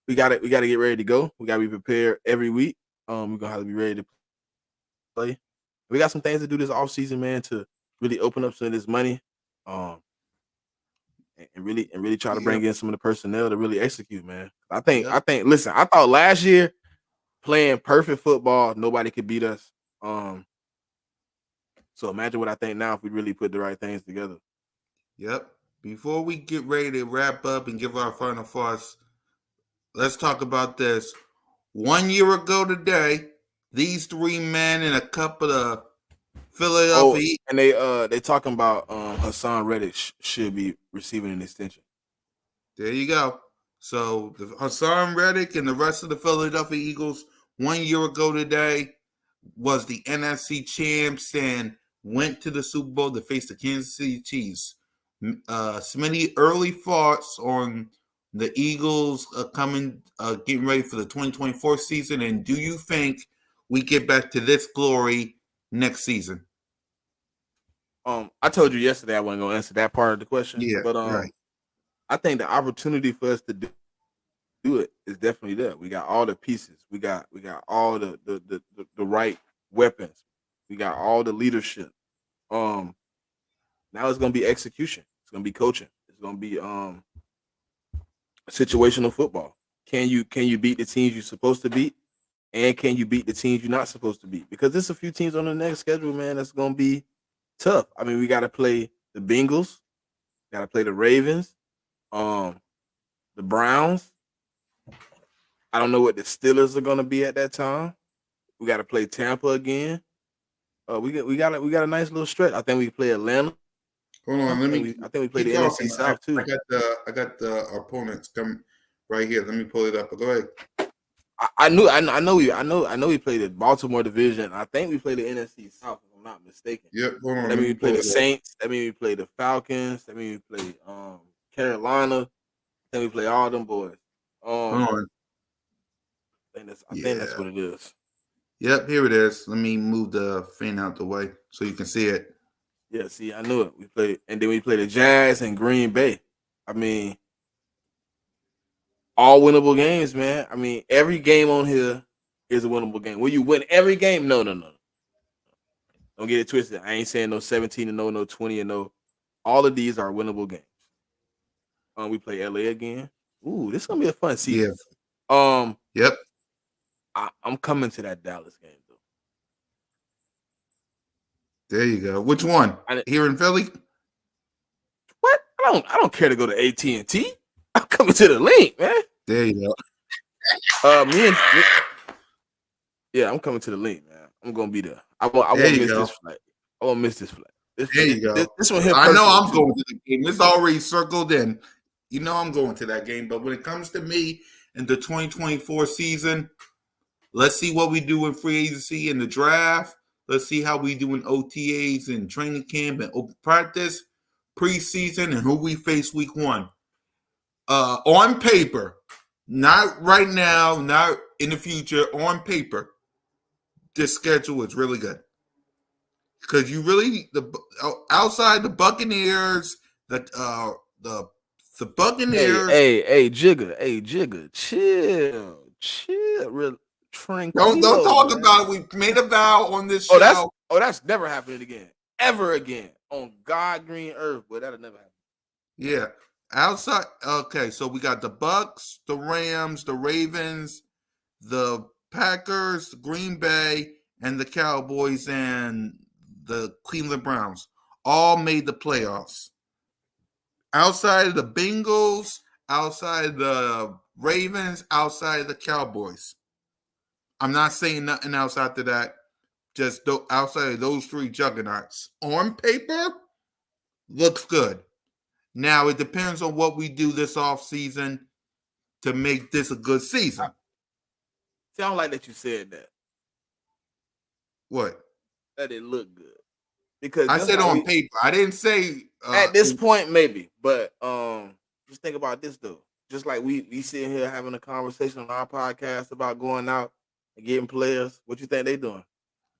We gotta get ready to go. We gotta be prepared every week. We're gonna have to be ready to play. We got some things to do this offseason, man, to really open up some of this money. And really try to bring in some of the personnel to really execute, man. I think listen, I thought last year playing perfect football, nobody could beat us. So imagine what I think now if we really put the right things together. Yep. Before we get ready to wrap up and give our final thoughts, let's talk about this. 1 year ago today, these three men and a couple of Philadelphia. And they talking about Hassan Reddick should be receiving an extension. There you go. So the Hassan Reddick and the rest of the Philadelphia Eagles 1 year ago today was the NFC champs and went to the Super Bowl to face the Kansas City Chiefs. Smitty, early thoughts on the Eagles getting ready for the 2024 season, and do you think we get back to this glory next season? I told you yesterday I wasn't gonna answer that part of the question, Yeah, but right. I think the opportunity for us to do it is definitely there. We got all the pieces. We got all the right weapons. We got all the leadership. Um, Now it's gonna be execution. It's gonna be coaching. It's gonna be situational football. Can you beat the teams you're supposed to beat, and can you beat the teams you're not supposed to beat? Because there's a few teams on the next schedule, man, that's gonna be tough. I mean, we got to play the Bengals, got to play the Ravens, um, the Browns. I don't know what the Steelers are gonna be at that time. We got to play Tampa again. We got a nice little stretch. I think we play Atlanta. Hold on, I think we play keep the NFC talking. South I too. got the opponents come right here. Let me pull it up. Go ahead. I know we played the Baltimore division. I think we played the NFC South, if I'm not mistaken. Yep, hold on. That Let means me we play pull the it up. Saints. That means we play the Falcons. That means we play Carolina. Then we play all them boys. Hold on. I think that's what it is. Yep, here it is. Let me move the fan out the way so you can see it. Yeah, see, I knew it. We played, and then we played the Jazz and Green Bay. I mean, all winnable games, man. I mean, every game on here is a winnable game. Will you win every game? No. Don't get it twisted. I ain't saying no 17 and no 20 and no. All of these are winnable games. We play LA again. Ooh, this is gonna be a fun season. Yeah. Yep. I'm coming to that Dallas game though. There you go. Which one? Here in Philly? What? I don't care to go to AT&T. I'm coming to the link, man. There you go. Yeah, I'm coming to the link, man. I'm gonna be there. I won't miss this flight. I won't miss this flight. There you go. This one here. I know I'm going to the game. It's already circled in. You know I'm going to that game. But when it comes to me in the 2024 season, let's see what we do in free agency and the draft. Let's see how we do in OTAs and training camp and open practice, preseason, and who we face week 1. On paper, not right now, not in the future, on paper, this schedule is really good. Because you really outside the Buccaneers, the Buccaneers. Hey, Jigga, chill, real tranquilo. Don't talk about it. We made a vow on this show. That's never happening again, ever again on God green earth. But that'll never happen. Yeah, outside. Okay, so we got the Bucks, the Rams, the Ravens, the Packers, the Green Bay, and the Cowboys and the Cleveland Browns all made the playoffs. Outside of the Bengals, outside of the Ravens, outside of the Cowboys. I'm not saying nothing else after that. Just outside of those 3 juggernauts. On paper, looks good. Now, it depends on what we do this offseason to make this a good season. See, I don't like that you said that. What? That it looked good. Because I said on paper. I didn't say at this point maybe, but just think about this though. Just like we sitting here having a conversation on our podcast about going out and getting players. What you think they doing?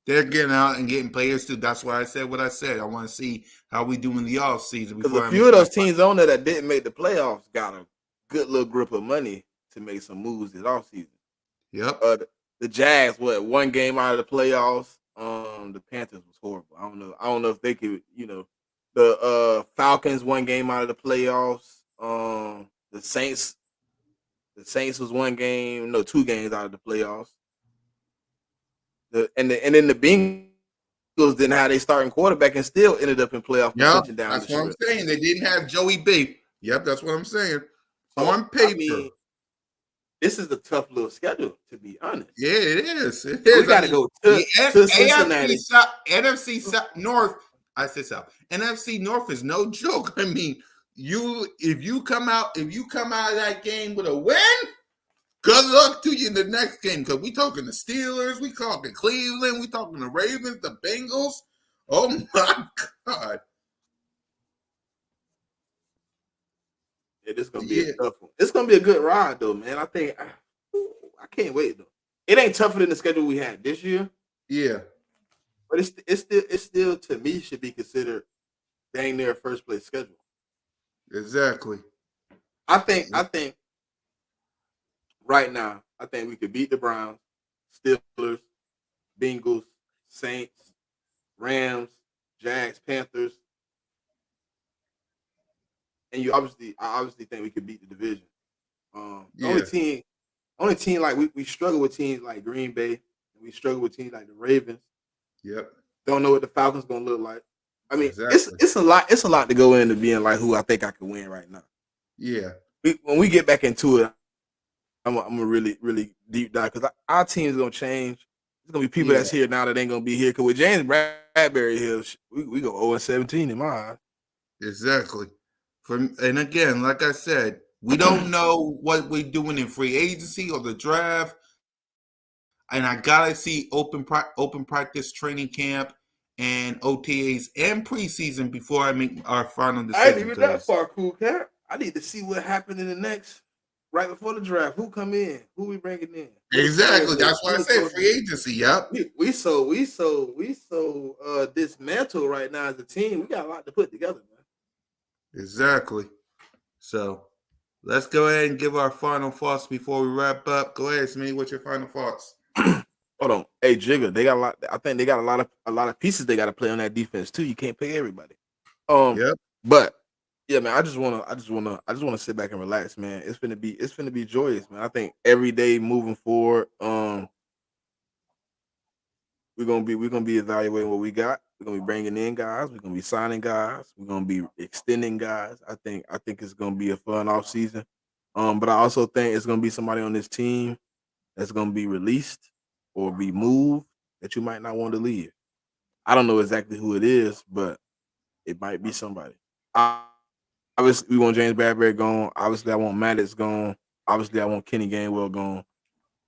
They're getting out and getting players too. That's why I said what I said. I want to see how we do in the off season. Because a few of those teams on there that didn't make the playoffs got a good little grip of money to make some moves this off season. Yep. The Jags, one game out of the playoffs. The Panthers was horrible. I don't know if they could, the Falcons 1 game out of the playoffs. The Saints was 1 game, 2 games out of the playoffs. And then the Bengals didn't have their starting quarterback and still ended up in playoff contention down that's the what stretch. I'm saying. They didn't have Joey B. Yep, that's what I'm saying. On paper. I mean, this is a tough little schedule, to be honest. Yeah, it is. We got to go to Cincinnati. NFC South, North. I said South. NFC North is no joke. I mean, if you come out of that game with a win, good luck to you in the next game. Because we talking the Steelers, we talking Cleveland, we talking the Ravens, the Bengals. Oh my God. Yeah, this gonna be a tough one. It's gonna be a good ride though, man. I think I can't wait though. It ain't tougher than the schedule we had this year, Yeah, but it's still to me should be considered dang near first place schedule. exactly. I think right now, I think we could beat the Browns, Steelers, Bengals, Saints, Rams, Jags, Panthers, and I obviously think we could beat the division. The Yeah, only team like we struggle with teams like Green Bay, and we struggle with teams like the Ravens. yep, Don't know what the Falcons gonna look like. I mean, exactly. it's a lot. It's a lot to go into being like who I think I can win right now. Yeah, When we get back into it, I'm a really deep dive because our team's gonna change. There's gonna be people that's here now that ain't gonna be here. Because with James Bradbury here, we go 0-17 in my eyes. exactly. And again, like I said, we don't know what we're doing in free agency or the draft. And I gotta see open practice, training camp, and OTAs and preseason before I make our final decision. I ain't even that far, cool cat. I need to see what happened in the next right before the draft. Who come in? Who we bringing in? Exactly. That's why I said free agency. Yep. We so dismantled right now as a team. We got a lot to put together, man. Exactly. So let's go ahead and give our final thoughts before we wrap up. Go ahead, Smitty. What's your final thoughts? Hold on. Hey, Jigga, they got a lot. I think they got a lot of pieces they got to play on that defense too. You can't pay everybody. Yep. But yeah, man, I just wanna sit back and relax, man. It's gonna be joyous, man. I think every day moving forward, we're gonna be evaluating what we got. We're gonna be bringing in guys. We're gonna be signing guys. We're gonna be extending guys. I think it's gonna be a fun off season. But I also think it's gonna be somebody on this team that's gonna be released or be moved that you might not want to leave. I don't know exactly who it is, but it might be somebody. Obviously, we want James Bradbury gone. Obviously, I want Maddox gone. Obviously, I want Kenny Gainwell gone.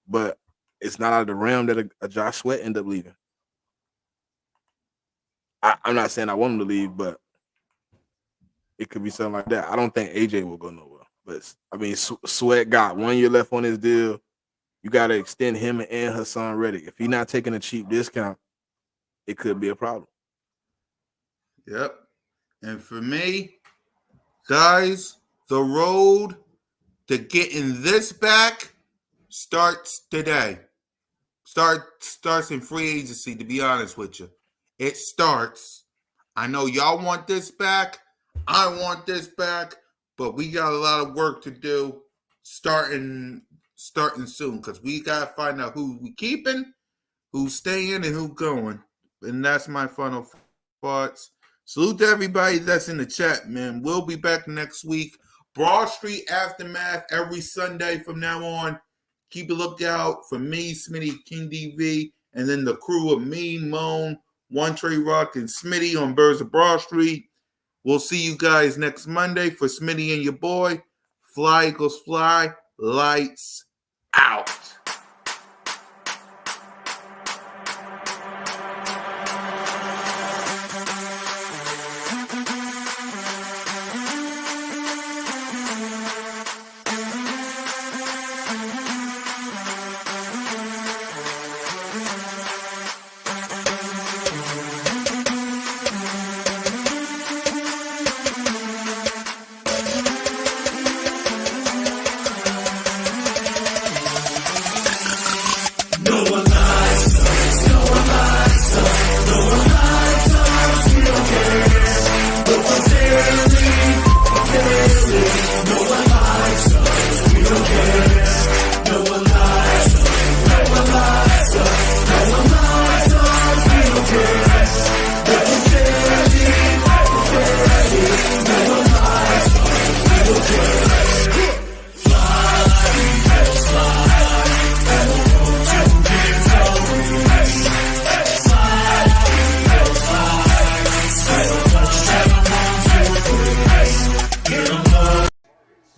But it's not out of the realm that a Josh Sweat end up leaving. I'm not saying I want him to leave, but it could be something like that. I don't think AJ will go nowhere. But I mean, Sweat got 1 year left on his deal. You got to extend him and Hassan Reddick. If he's not taking a cheap discount, it could be a problem. Yep. And for me, guys, the road to getting this back starts today. Starts in free agency, to be honest with you. It starts. I know y'all want this back. I want this back. But we got a lot of work to do starting soon because we got to find out who we keeping, who's staying, and who's going. And that's my final thoughts. Salute to everybody that's in the chat, man. We'll be back next week. Broad Street Aftermath every Sunday from now on. Keep a lookout for me, Smitty, King DV, and then the crew of me, Moan, One Trey Rock, and Smitty on Birds of Broad Street. We'll see you guys next Monday for Smitty and your boy. Fly Eagles Fly. Lights out.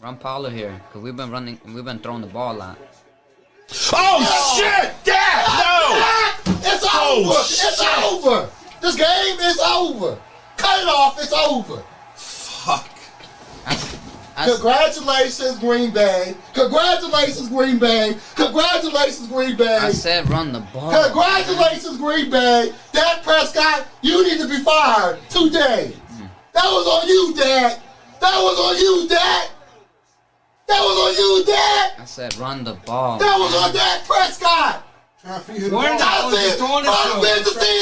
Run Paulo here, because we've been throwing the ball out. Oh, shit! Dad! No! It's over! It's over! This game is over! Cut it off, it's over! Fuck. Congratulations, Green Bay. Congratulations, Green Bay. Congratulations, Green Bay. I said run the ball. Congratulations, Green Bay. Dak Prescott, you need to be fired today. That was on you, Dak. That was on you, Dak. That was on you, Dak. I said run the ball. That was on Dak Prescott. Trying to feed his We're ball. not only throwing it to him.